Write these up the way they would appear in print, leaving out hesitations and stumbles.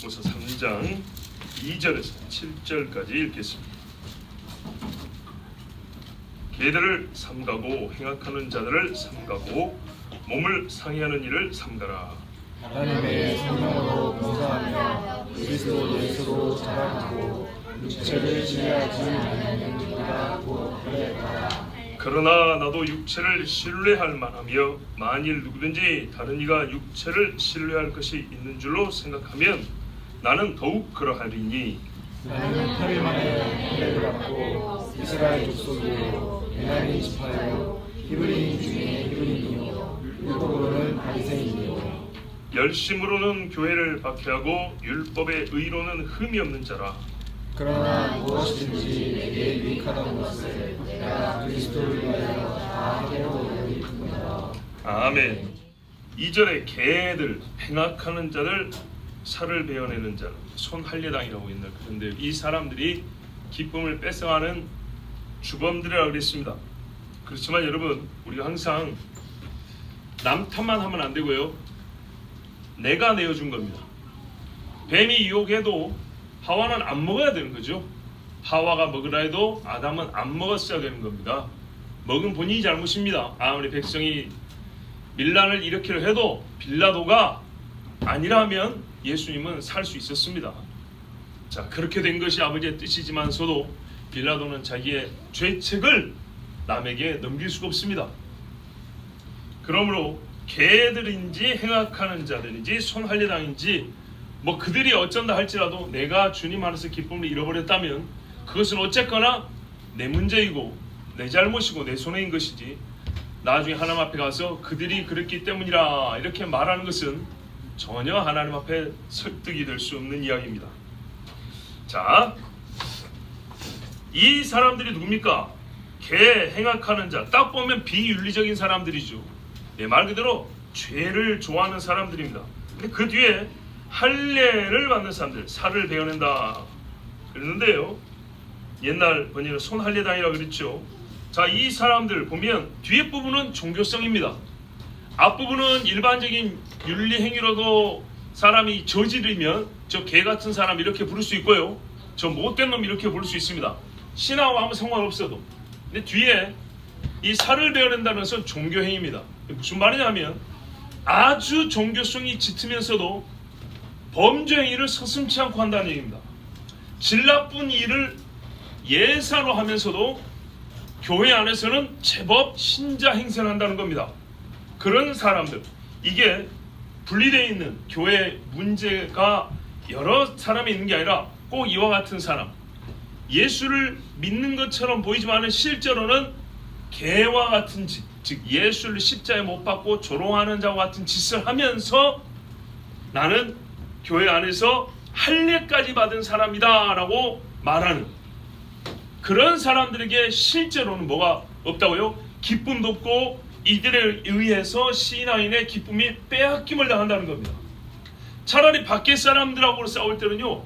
고린도후서 3장 2절에서 7절까지 읽겠습니다. 계들을 삼가고 행악하는 자들을 삼가고 몸을 상해하는 일을 삼가라. 하나님의 성령으로 봉사하며 그리스도 예수로 자랑하고 육체를 지혜하지 않는 우리가 곧 그랬다. 그러나 나도 육체를 신뢰할 만하며 만일 누구든지 다른 이가 육체를 신뢰할 것이 있는 줄로 생각하면 나는 더욱 그러하리니 나는 8일 만에 할례를 받고 이스라엘 족속이요 베냐민 지파요 히브리인 중에 히브리인이요 율법으로는 바리새인이요 열심으로는 교회를 박해하고 율법의 의로는 흠이 없는 자라. 그러나 무엇이든지 내게 유익하던 것을 내가 그리스도를 위하여 다 하려고 여기니라. 아멘. 2절에 개들, 행악하는 자들, 살을 베어내는 자, 손할례당이라고 있는 그런데 이 사람들이 기쁨을 뺏어가는 주범들이라고 그랬습니다. 그렇지만 여러분, 우리가 항상 남 탓만 하면 안 되고요. 내가 내어준 겁니다. 뱀이 유혹해도 하와는 안 먹어야 되는 거죠. 하와가 먹으라 해도 아담은 안 먹었어야 되는 겁니다. 먹은 본인이 잘못입니다. 아무리 백성이 밀란을 일으키려 해도 빌라도가 아니라면 예수님은 살 수 있었습니다. 자, 그렇게 된 것이 아버지의 뜻이지만서도 빌라도는 자기의 죄책을 남에게 넘길 수가 없습니다. 그러므로 개들인지 행악하는 자들인지 손할례당인지 뭐 그들이 어쩐다 할지라도 내가 주님 안에서 기쁨을 잃어버렸다면 그것은 어쨌거나 내 문제이고 내 잘못이고 내 손해인 것이지 나중에 하나님 앞에 가서 그들이 그랬기 때문이라 이렇게 말하는 것은 전혀 하나님 앞에 설득이 될 수 없는 이야기입니다. 자, 이 사람들이 누굽니까? 개 행악하는 자, 딱 보면 비윤리적인 사람들이죠. 말 그대로 죄를 좋아하는 사람들입니다. 근데 그 뒤에 할례를 받는 사람들, 살을 베어낸다 그랬는데요. 옛날 번역은 손할례당이라고 그랬죠. 자, 이 사람들 보면 뒤에 부분은 종교성입니다. 앞부분은 일반적인 윤리 행위로도 사람이 저지르면 저 개 같은 사람 이렇게 부를 수 있고요. 저 못된 놈 이렇게 부를 수 있습니다. 신하와 아무 상관없어도. 근데 뒤에 이 살을 베어낸다는 것은 종교 행위입니다. 무슨 말이냐면 아주 종교성이 짙으면서도 범죄 행위를 서슴지 않고 한다는 얘기입니다. 질 나쁜 일을 예사로 하면서도 교회 안에서는 제법 신자 행세를 한다는 겁니다. 그런 사람들, 이게 분리되어 있는 교회 문제가 여러 사람이 있는 게 아니라 꼭 이와 같은 사람, 예수를 믿는 것처럼 보이지만 실제로는 개와 같은 짓, 즉 예수를 십자가에 못 박고 조롱하는 자와 같은 짓을 하면서 나는 교회 안에서 할례까지 받은 사람이다 라고 말하는 그런 사람들에게 실제로는 뭐가 없다고요? 기쁨도 없고 이들에 의해서 신앙인의 기쁨이 빼앗김을 당한다는 겁니다. 차라리 밖에 사람들하고 싸울 때는요,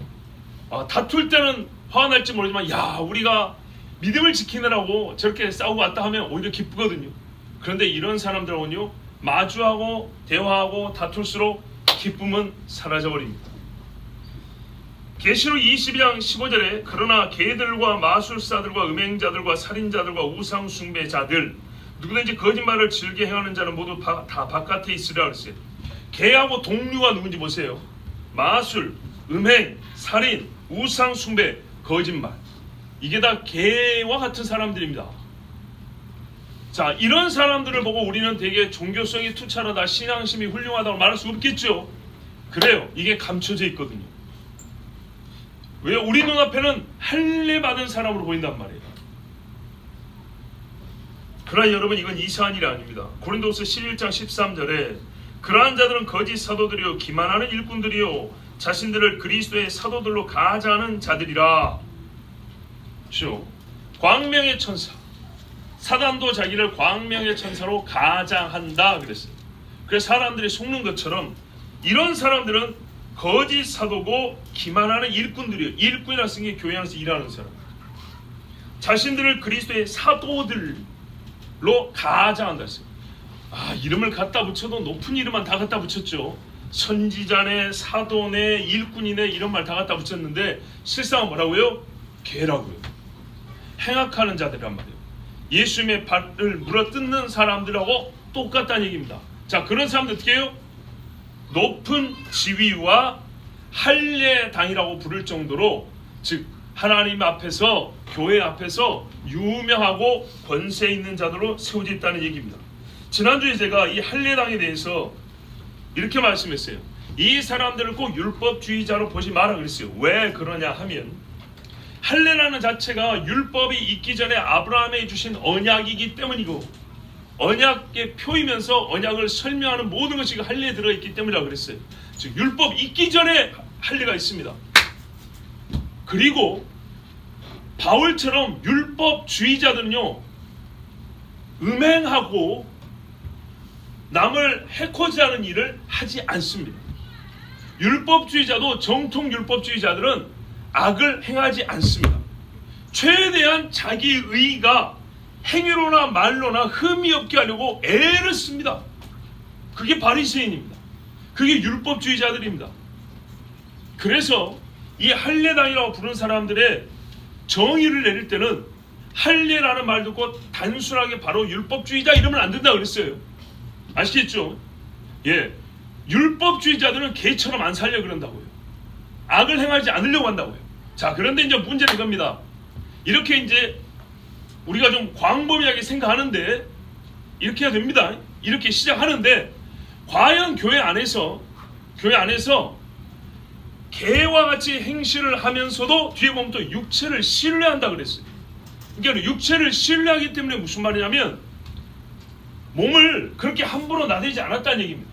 다툴 때는 화가 날지 모르지만 야, 우리가 믿음을 지키느라고 저렇게 싸우고 왔다 하면 오히려 기쁘거든요. 그런데 이런 사람들하고는요, 마주하고 대화하고 다툴수록 기쁨은 사라져버립니다. 계시록 22장 15절에 그러나 개들과 마술사들과 음행자들과 살인자들과 우상숭배자들 누구든지 거짓말을 즐겨 행하는 자는 모두 다 바깥에 있으리라 그랬어요. 개하고 동류가 누군지 보세요. 마술, 음행, 살인, 우상숭배, 거짓말, 이게 다 개와 같은 사람들입니다. 자, 이런 사람들을 보고 우리는 되게 종교성이 투철하다, 신앙심이 훌륭하다고 말할 수 없겠죠. 그래요. 이게 감춰져 있거든요. 왜? 우리 눈앞에는 할례 받은 사람으로 보인단 말이에요. 그러나 여러분, 이건 이상한 일이 아닙니다. 고린도후서 11장 13절에 그러한 자들은 거짓 사도들이요 기만하는 일꾼들이요 자신들을 그리스도의 사도들로 가장하는 자들이라. 그렇죠? 광명의 천사, 사단도 자기를 광명의 천사로 가장한다 그랬어요. 그래서 사람들이 속는 것처럼 이런 사람들은 거짓 사도고 기만하는 일꾼들이에요. 일꾼이라 쓴 게 교회 안에서 일하는 사람. 자신들을 그리스도의 사도들로 가장한다 했어요. 이름을 갖다 붙여도 높은 이름만 다 갖다 붙였죠. 선지자네, 사도네, 일꾼이네 이런 말 다 갖다 붙였는데 실상은 뭐라고요? 개라고요. 행악하는 자들이란 말이에요. 예수님의 발을 물어뜯는 사람들하고 똑같다는 얘기입니다. 자, 그런 사람들 어떻게 해요? 높은 지위와 할례당이라고 부를 정도로, 즉 하나님 앞에서, 교회 앞에서 유명하고 권세 있는 자들로 세워져 있다는 얘기입니다. 지난주에 제가 이 할례당에 대해서 이렇게 말씀했어요. 이 사람들을 꼭 율법주의자로 보지 마라 그랬어요. 왜 그러냐 하면, 할례라는 자체가 율법이 있기 전에 아브라함에 주신 언약이기 때문이고, 언약의 표이면서 언약을 설명하는 모든 것이 할례에 들어있기 때문이라고 그랬어요. 즉 율법 있기 전에 할례가 있습니다. 그리고 바울처럼 율법주의자들은요, 음행하고 남을 해코지 하는 일을 하지 않습니다. 율법주의자도, 정통 율법주의자들은 악을 행하지 않습니다. 최대한 자기 의가 행위로나 말로나 흠이 없게 하려고 애를 씁니다. 그게 바리새인입니다. 그게 율법주의자들입니다. 그래서 이 할례당이라고 부르는 사람들의 정의를 내릴 때는 할례라는 말 듣고 단순하게 바로 율법주의자 이러면 안 된다 그랬어요. 아시겠죠? 예, 율법주의자들은 개처럼 안 살려고 그런다고요. 악을 행하지 않으려고 한다고요. 자, 그런데 이제 문제는 이겁니다. 이렇게 이제 우리가 좀 광범위하게 생각하는데 이렇게 해야 됩니다. 이렇게 시작하는데 과연 교회 안에서 개와 같이 행실을 하면서도 뒤에 보면 또 육체를 신뢰한다 그랬어요. 그러니까 육체를 신뢰하기 때문에 무슨 말이냐면 몸을 그렇게 함부로 나대지 않았다는 얘기입니다.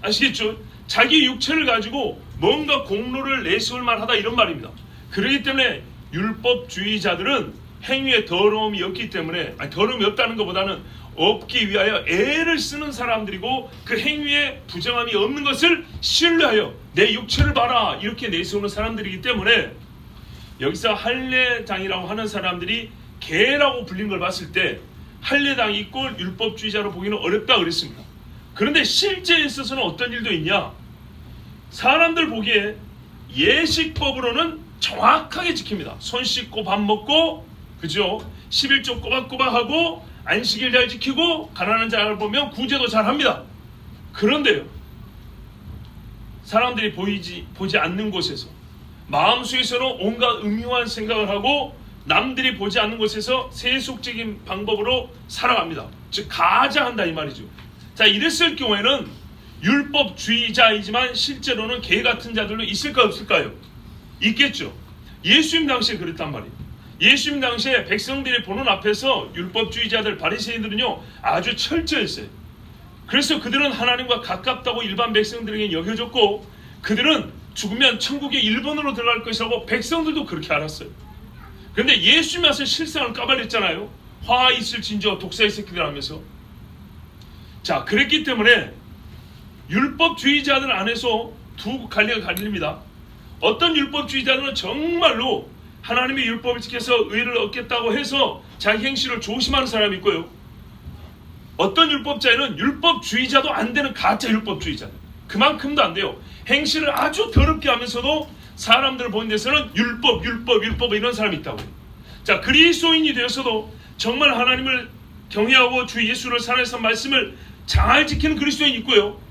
아시겠죠? 자기 육체를 가지고 뭔가 공로를 내세울 만하다 이런 말입니다. 그렇기 때문에 율법주의자들은 행위에 더러움이 없기 때문에, 더러움이 없다는 것보다는 없기 위하여 애를 쓰는 사람들이고, 그 행위에 부정함이 없는 것을 신뢰하여 내 육체를 봐라 이렇게 내세우는 사람들이기 때문에, 여기서 할례당이라고 하는 사람들이 개라고 불린 걸 봤을 때 할례당이 있고 율법주의자로 보기는 어렵다 그랬습니다. 그런데 실제에 있어서는 어떤 일도 있냐? 사람들 보기에 예식법으로는 정확하게 지킵니다. 손 씻고 밥 먹고, 그죠? 11조 꼬박꼬박하고 안식일 잘 지키고 가난한 자를 보면 구제도 잘 합니다. 그런데요, 사람들이 보지 않는 곳에서 마음속에서는 온갖 음흉한 생각을 하고 남들이 보지 않는 곳에서 세속적인 방법으로 살아갑니다. 즉 가장한다 이 말이죠. 자, 이랬을 경우에는 율법주의자이지만 실제로는 개 같은 자들도 있을까요, 없을까요? 있겠죠. 예수님 당시에 그랬단 말이에요. 예수님 당시에 백성들이 보는 앞에서 율법주의자들, 바리새인들은요 아주 철저했어요. 그래서 그들은 하나님과 가깝다고 일반 백성들에게 여겨졌고, 그들은 죽으면 천국의 일본으로 들어갈 것이라고 백성들도 그렇게 알았어요. 그런데 예수님 와서 실상을 까발렸잖아요. 화 있을 진저 독사의 새끼들 하면서. 자, 그랬기 때문에 율법주의자들 안에서 두 갈래가 갈립니다. 어떤 율법주의자들은 정말로 하나님의 율법을 지켜서 의를 얻겠다고 해서 자기 행실을 조심하는 사람이 있고요, 어떤 율법자에는 율법주의자도 안 되는 가짜 율법주의자들, 그만큼도 안 돼요. 행실을 아주 더럽게 하면서도 사람들을 보는 데서는 율법 이런 사람이 있다고요. 자, 그리스도인이 되어서도 정말 하나님을 경외하고 주 예수를 살아서 말씀을 잘 지키는 그리스도인이 있고요,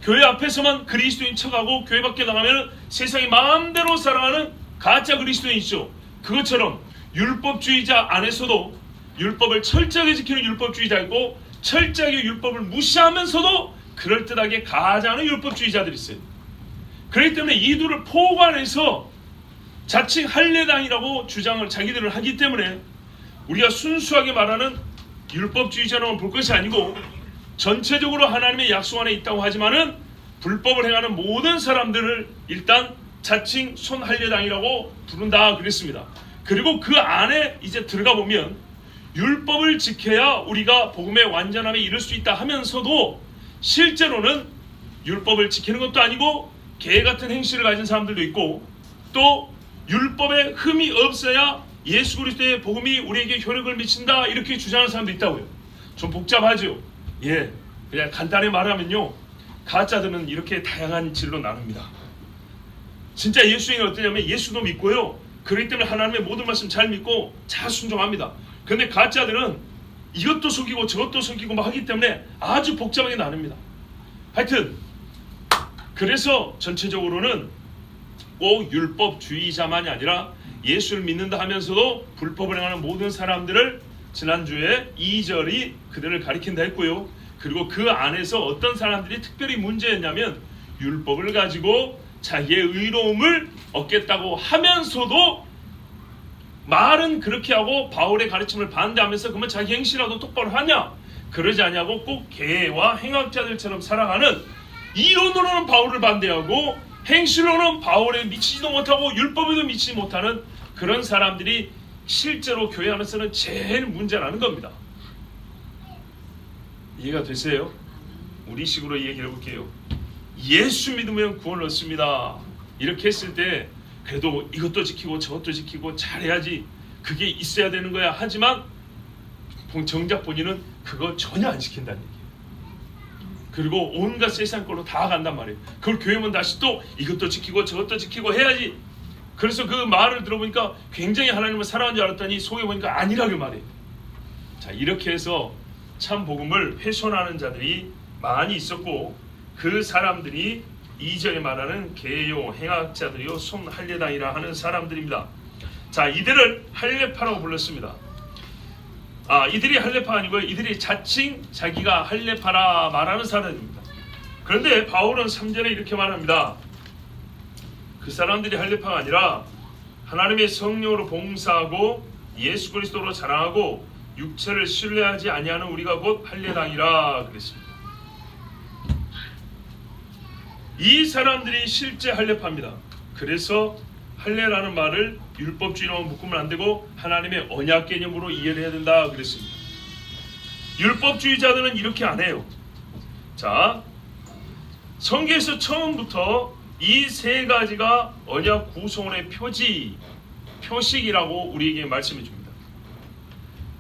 교회 앞에서만 그리스도인 척하고 교회 밖에 나가면 세상이 마음대로 살아가는 가짜 그리스도인이 있죠. 그것처럼 율법주의자 안에서도 율법을 철저하게 지키는 율법주의자 있고, 철저하게 율법을 무시하면서도 그럴듯하게 가장하는 율법주의자들이 있어요. 그렇기 때문에 이 둘을 포괄해서 자칭 할례당이라고 주장을 자기들을 하기 때문에 우리가 순수하게 말하는 율법주의자라고 볼 것이 아니고, 전체적으로 하나님의 약속 안에 있다고 하지만은 불법을 행하는 모든 사람들을 일단 자칭 손할례당이라고 부른다 그랬습니다. 그리고 그 안에 이제 들어가 보면 율법을 지켜야 우리가 복음의 완전함에 이를 수 있다 하면서도 실제로는 율법을 지키는 것도 아니고 개 같은 행실을 가진 사람들도 있고, 또 율법에 흠이 없어야 예수 그리스도의 복음이 우리에게 효력을 미친다 이렇게 주장하는 사람도 있다고요. 좀 복잡하죠. 예, 그냥 간단히 말하면요, 가짜들은 이렇게 다양한 질로 나눕니다. 진짜 예수인은 어떠냐면 예수도 믿고요. 그렇기 때문에 하나님의 모든 말씀 잘 믿고 잘 순종합니다. 그런데 가짜들은 이것도 속이고 저것도 속이고 막 하기 때문에 아주 복잡하게 나눕니다. 하여튼 그래서 전체적으로는 꼭 율법주의자만이 아니라 예수를 믿는다 하면서도 불법을 행하는 모든 사람들을 지난주에 2절이 그들을 가리킨다 했고요. 그리고 그 안에서 어떤 사람들이 특별히 문제였냐면 율법을 가지고 자기의 의로움을 얻겠다고 하면서도 말은 그렇게 하고 바울의 가르침을 반대하면서 그러면 자기 행실이라도 똑바로 하냐? 그러지 않냐고 꼭 개와 행악자들처럼 살아가는, 이론으로는 바울을 반대하고 행실로는 바울에 미치지도 못하고 율법에도 미치지 못하는 그런 사람들이 실제로 교회 안에서는 제일 문제라는 겁니다. 이해가 되세요? 우리 식으로 얘기를 해볼게요. 예수 믿으면 구원을 얻습니다. 이렇게 했을 때 그래도 이것도 지키고 저것도 지키고 잘해야지, 그게 있어야 되는 거야. 하지만 정작 본인은 그거 전혀 안 지킨다는 얘기예요. 그리고 온갖 세상 걸로 다 간단 말이에요. 그걸 교회 오면 다시 또 이것도 지키고 저것도 지키고 해야지. 그래서 그 말을 들어보니까 굉장히 하나님을 사랑하는 줄 알았더니 속에 보니까 아니라고 말이에요. 자, 이렇게 해서 참 복음을 훼손하는 자들이 많이 있었고, 그 사람들이 2절에 말하는 개요, 행악자들이요, 손할례당이라 하는 사람들입니다. 자, 이들을 할례파라고 불렀습니다. 이들이 할례파 아니고요, 이들이 자칭 자기가 할례파라 말하는 사람입니다. 그런데 바울은 3절에 이렇게 말합니다. 그 사람들이 할례파가 아니라 하나님의 성령으로 봉사하고 예수 그리스도로 자랑하고 육체를 신뢰하지 아니하는 우리가 곧 할례당이라 그랬습니다. 이 사람들이 실제 할례파입니다. 그래서 할례라는 말을 율법주의로만 묶으면 안 되고 하나님의 언약 개념으로 이해를 해야 된다 그랬습니다. 율법주의자들은 이렇게 안 해요. 자, 성경에서 처음부터 이 세 가지가 언약 구성원의 표식이라고 우리에게 말씀해 줍니다.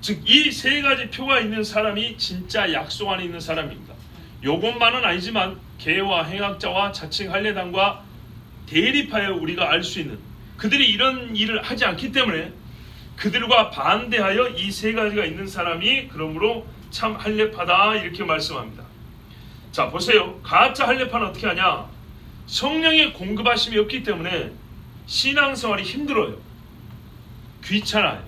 즉, 이 세 가지 표가 있는 사람이 진짜 약속 안에 있는 사람입니다. 요것만은 아니지만 개와 행악자와 자칭 할례당과 대립하여 우리가 알 수 있는, 그들이 이런 일을 하지 않기 때문에 그들과 반대하여 이 세 가지가 있는 사람이 그러므로 참 할례파다 이렇게 말씀합니다. 자, 보세요. 가짜 할례파는 어떻게 하냐? 성령의 공급하심이 없기 때문에 신앙생활이 힘들어요. 귀찮아요.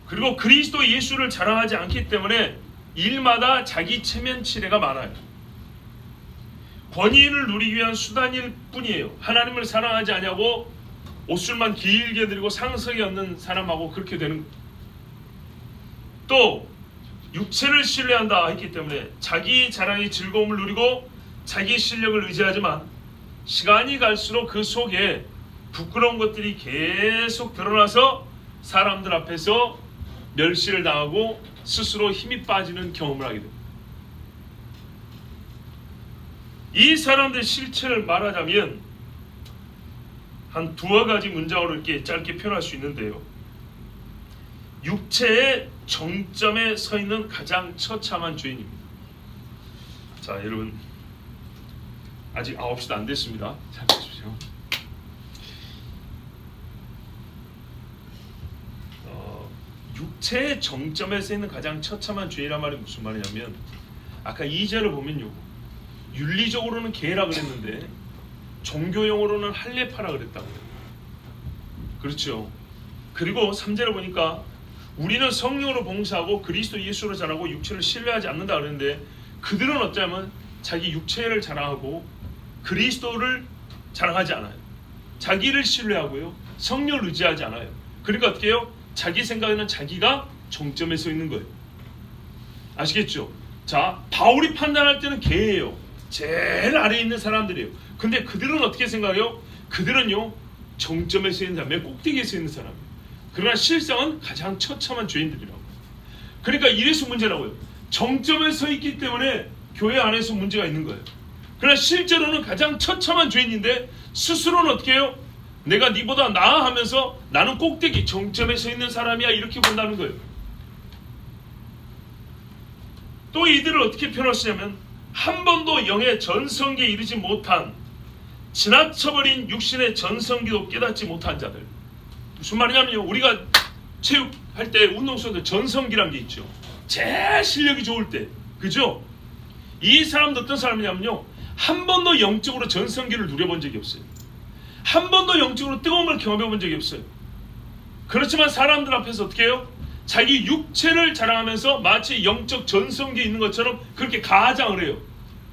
그리고 그리스도 예수를 자랑하지 않기 때문에 일마다 자기 체면치레가 많아요. 권위를 누리기 위한 수단일 뿐이에요. 하나님을 사랑하지 않냐고 옷술만 길게 들이고 상석이 없는 사람하고 그렇게 되는. 또 육체를 신뢰한다 했기 때문에 자기 자랑의 즐거움을 누리고 자기 실력을 의지하지만 시간이 갈수록 그 속에 부끄러운 것들이 계속 드러나서 사람들 앞에서 멸시를 당하고 스스로 힘이 빠지는 경험을 하게 됩니다. 이 사람들의 실체를 말하자면 한 두어 가지 문장으로 이렇게 짧게 표현할 수 있는데요. 육체의 정점에 서 있는 가장 처참한 죄인입니다. 자, 여러분, 아직 9시도 안 됐습니다. 잘 보십시오. 육체의 정점에 서 있는 가장 처참한 죄란 말이 무슨 말이냐면, 아까 2절을 보면요, 윤리적으로는 개라 그랬는데 종교용어로는 할례파라 그랬다고요. 그렇죠. 그리고 3절을 보니까 우리는 성령으로 봉사하고 그리스도 예수로 자랑하고 육체를 신뢰하지 않는다 그랬는데, 그들은 어쩌면 자기 육체를 자랑하고 그리스도를 자랑하지 않아요. 자기를 신뢰하고요, 성령을 의지하지 않아요. 그러니까 어떻게 해요? 자기 생각에는 자기가 정점에 서 있는 거예요. 아시겠죠? 자, 바울이 판단할 때는 개예요. 제일 아래에 있는 사람들이에요. 근데 그들은 어떻게 생각해요? 그들은요, 정점에 서 있는 사람, 맨 꼭대기에 서 있는 사람이에요. 그러나 실상은 가장 처참한 죄인들이라고. 그러니까 이래서 문제라고요. 정점에 서 있기 때문에 교회 안에서 문제가 있는 거예요. 그러나 실제로는 가장 처참한 죄인인데 스스로는 어떻게 해요? 내가 니보다 나아 하면서 나는 꼭대기 정점에 서 있는 사람이야 이렇게 본다는 거예요. 또 이들을 어떻게 표현하시냐면 한 번도 영의 전성기에 이르지 못한 지나쳐버린 육신의 전성기도 깨닫지 못한 자들. 무슨 말이냐면요, 우리가 체육할 때 운동선수들 전성기란 게 있죠. 제일 실력이 좋을 때, 그죠? 이 사람도 어떤 사람이냐면요, 한 번도 영적으로 전성기를 누려본 적이 없어요. 한 번도 영적으로 뜨거움을 경험해본 적이 없어요. 그렇지만 사람들 앞에서 어떻게 해요? 자기 육체를 자랑하면서 마치 영적 전성기에 있는 것처럼 그렇게 가장을 해요.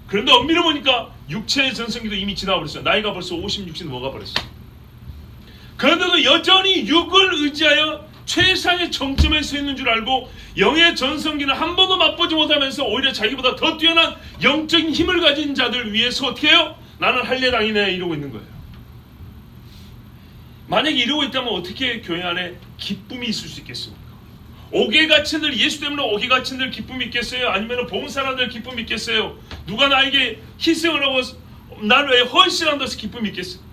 그런데 엄밀히 보니까 육체의 전성기도 이미 지나버렸어요. 나이가 벌써 50, 60 먹어버렸어요. 그런데도 여전히 육을 의지하여 최상의 정점에 서 있는 줄 알고 영의 전성기는 한 번도 맛보지 못하면서 오히려 자기보다 더 뛰어난 영적인 힘을 가진 자들 위해서 어떻게 해요? 나는 할례당이네 이러고 있는 거예요. 만약에 이러고 있다면 어떻게 교회 안에 기쁨이 있을 수 있겠습니까? 옥에 갇힌 들, 예수 때문에 옥에 갇힌 들 기쁨이 있겠어요? 아니면 봉사자들 기쁨이 있겠어요? 누가 나에게 희생을 하고 나를 왜 헌신한 데서 기쁨이 있겠어요?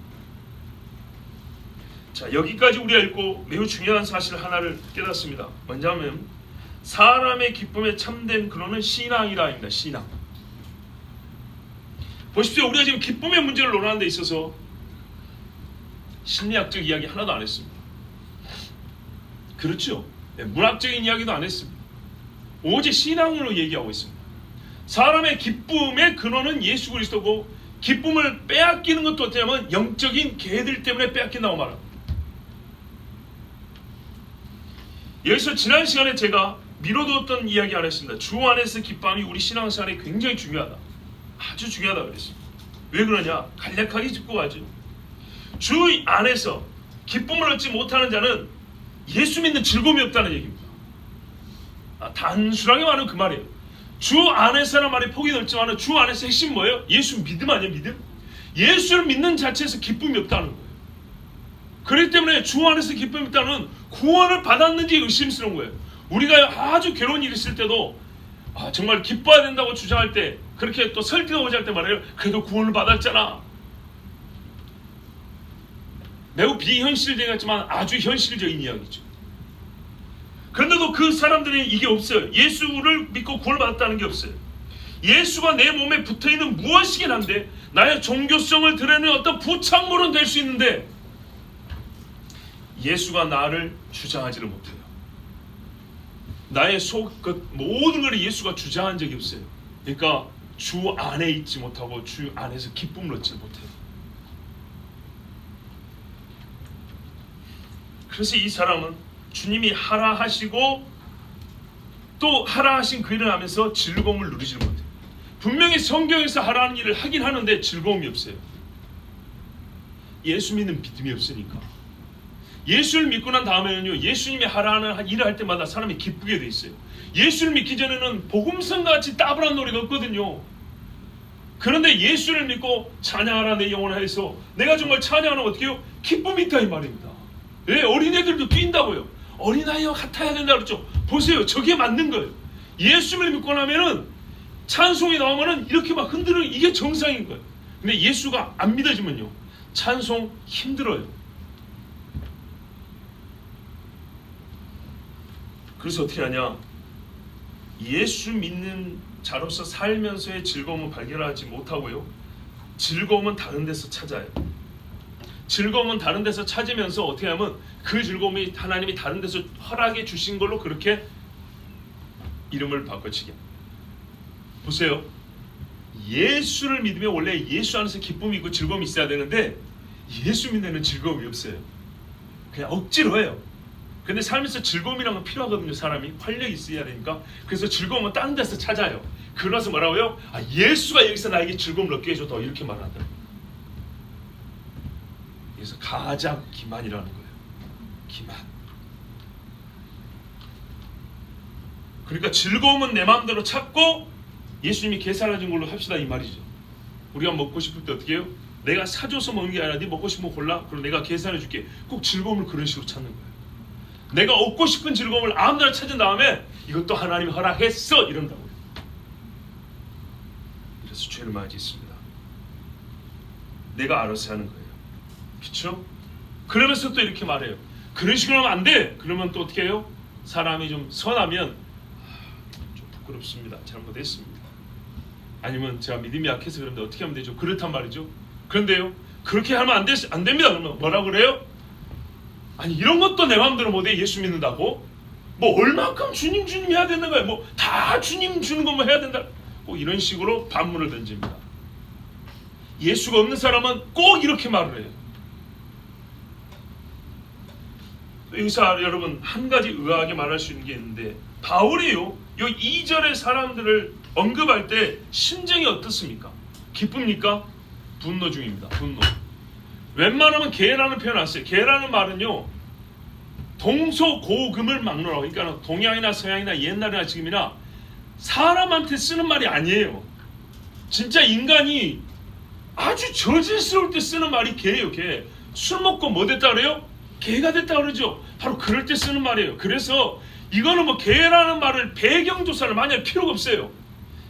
자, 여기까지 우리가 읽고 매우 중요한 사실 하나를 깨닫습니다. 뭐냐면 사람의 기쁨에 참된 근원은 신앙이라 합니다. 신앙. 보십시오. 우리가 지금 기쁨의 문제를 논하는 데 있어서 심리학적 이야기 하나도 안 했습니다. 그렇죠? 네, 문학적인 이야기도 안 했습니다. 오직 신앙으로 얘기하고 있습니다. 사람의 기쁨의 근원은 예수 그리스도고 기쁨을 빼앗기는 것도 어떻게 하면 영적인 개들 때문에 빼앗긴다고 말합니다. 여기서 지난 시간에 제가 미뤄두었던 이야기 안 했습니다. 주 안에서 기쁨이 우리 신앙생활에 굉장히 중요하다. 아주 중요하다 그랬습니다. 왜 그러냐? 간략하게 짚고 가죠. 주 안에서 기쁨을 얻지 못하는 자는 예수 믿는 즐거움이 없다는 얘기입니다. 단순하게 말하면 그 말이에요. 주 안에서라는 말이 폭이 넓지만 주 안에서 핵심 뭐예요? 예수 믿음 아니에요? 믿음? 예수를 믿는 자체에서 기쁨이 없다는 거예요. 그렇기 때문에 주 안에서 기쁨이 있다는 구원을 받았는지 의심스러운 거예요. 우리가 아주 괴로운 일이 있을 때도 정말 기뻐야 된다고 주장할 때 그렇게 또 설득하고자 할 때 말해요. 그래도 구원을 받았잖아. 매우 비현실적인 같지만 아주 현실적인 이야기죠. 그런데도 그 사람들이 이게 없어요. 예수를 믿고 구원을 받았다는 게 없어요. 예수가 내 몸에 붙어있는 무엇이긴 한데 나의 종교성을 드러내는 어떤 부착물은 될 수 있는데 예수가 나를 주장하지를 못해요. 나의 모든 걸 예수가 주장한 적이 없어요. 그러니까 주 안에 있지 못하고 주 안에서 기쁨을 얻지 못해요. 그래서 이 사람은 주님이 하라 하시고 또 하라 하신 그 일을 하면서 즐거움을 누리지 못해요. 분명히 성경에서 하라는 일을 하긴 하는데 즐거움이 없어요. 예수 믿는 믿음이 없으니까. 예수를 믿고 난 다음에는요, 예수님이 하라는 일을 할 때마다 사람이 기쁘게 돼 있어요. 예수를 믿기 전에는 복음성같이 따분한 노래가 없거든요. 그런데 예수를 믿고 찬양하라 내 영혼아 해서 내가 정말 찬양하면 어떻게 해요? 기쁨이 있다 이 말입니다. 예, 어린애들도 뛴다고요. 어린아이와 같아야 된다 그랬죠. 보세요, 저게 맞는 거예요. 예수를 믿고 나면은 찬송이 나오면은 이렇게 막 흔들어요. 이게 정상인 거예요. 근데 예수가 안 믿어지면요, 찬송 힘들어요. 그래서 어떻게 하냐? 예수 믿는 자로서 살면서의 즐거움을 발견하지 못하고요, 즐거움은 다른 데서 찾아요. 즐거움은 다른 데서 찾으면서 어떻게 하면 그 즐거움이 하나님이 다른 데서 허락해 주신 걸로 그렇게 이름을 바꿔치게. 보세요. 예수를 믿으면 원래 예수 안에서 기쁨이 있고 즐거움이 있어야 되는데 예수 믿는 데는 즐거움이 없어요. 그냥 억지로 해요. 근데 삶에서 즐거움이란 건 필요하거든요. 사람이 활력이 있어야 되니까. 그래서 즐거움은 다른 데서 찾아요. 그러면서 뭐라고요? 예수가 여기서 나에게 즐거움을 얻게 해줘. 더 이렇게 말한다. 그래서 가장 기만이라는 거예요. 기만. 그러니까 즐거움은 내 마음대로 찾고 예수님이 계산해 준 걸로 합시다 이 말이죠. 우리가 먹고 싶을 때 어떻게 해요? 내가 사줘서 먹는 게 아니라 네 먹고 싶은 거 골라. 그럼 내가 계산해 줄게. 꼭 즐거움을 그런 식으로 찾는 거예요. 내가 얻고 싶은 즐거움을 아무데나 찾은 다음에 이것도 하나님이 허락했어 이런다고요. 그래서 죄를 많이 짓습니다. 내가 알아서 하는 거예요. 그렇죠? 그러면서 또 이렇게 말해요. 그런 식으로 하면 안 돼. 그러면 또 어떻게 해요? 사람이 좀 선하면 좀 부끄럽습니다. 잘못했습니다. 아니면 제가 믿음이 약해서 그런데 어떻게 하면 되죠? 그렇단 말이죠. 그런데요, 그렇게 하면 안 됩니다. 그러면 뭐라 그래요? 아니 이런 것도 내 마음대로 못해. 예수 믿는다고? 뭐 얼마큼 주님 해야 되는 거야? 뭐 다 주님 주는 것만 해야 된다? 꼭 이런 식으로 반문을 던집니다. 예수가 없는 사람은 꼭 이렇게 말을 해요. 여기서 여러분 한 가지 의아하게 말할 수 있는 게 있는데, 바울이요 요 2절의 사람들을 언급할 때 심정이 어떻습니까? 기쁩니까? 분노 중입니다. 분노. 웬만하면 개라는 표현 안 써요. 개라는 말은요 동서고금을 막론하고, 그러니까 동양이나 서양이나 옛날이나 지금이나 사람한테 쓰는 말이 아니에요. 진짜 인간이 아주 저질스러울 때 쓰는 말이 개예요. 개. 술 먹고 뭐 됐다 그래요? 개가 됐다 그러죠. 바로 그럴 때 쓰는 말이에요. 그래서 이거는 뭐 개라는 말을 배경 조사를 많이 할 필요가 없어요.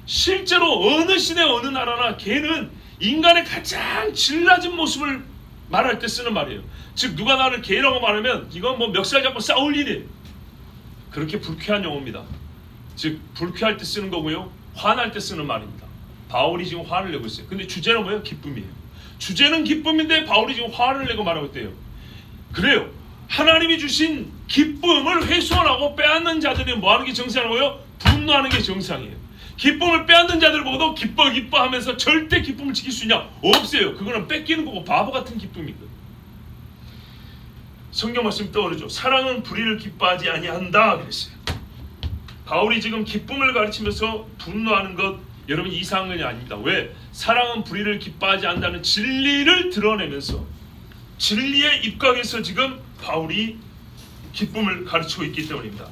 실제로 어느 시대 어느 나라나 개는 인간의 가장 질 낮은 모습을 말할 때 쓰는 말이에요. 즉 누가 나를 개라고 말하면 이건 뭐 멱살 잡고 싸울 일이에요. 그렇게 불쾌한 용어입니다. 즉 불쾌할 때 쓰는 거고요, 화날 때 쓰는 말입니다. 바울이 지금 화를 내고 있어요. 근데 주제는 뭐예요? 기쁨이에요. 주제는 기쁨인데 바울이 지금 화를 내고 말하고 있대요. 그래요. 하나님이 주신 기쁨을 훼손하고 빼앗는 자들이 뭐 하는 게 정상이고요? 분노하는 게 정상이에요. 기쁨을 빼앗는 자들 보고도 기뻐 하면서 절대 기쁨을 지킬 수 있냐? 없어요. 그거는 뺏기는 거고 바보 같은 기쁨이거든. 성경 말씀 떠오르죠. 사랑은 불의를 기뻐하지 아니한다 그랬어요. 바울이 지금 기쁨을 가르치면서 분노하는 것 여러분 이상한 건 아닙니다. 왜? 사랑은 불의를 기뻐하지 않는다는 진리를 드러내면서 진리의 입각에서 지금 바울이 기쁨을 가르치고 있기 때문입니다.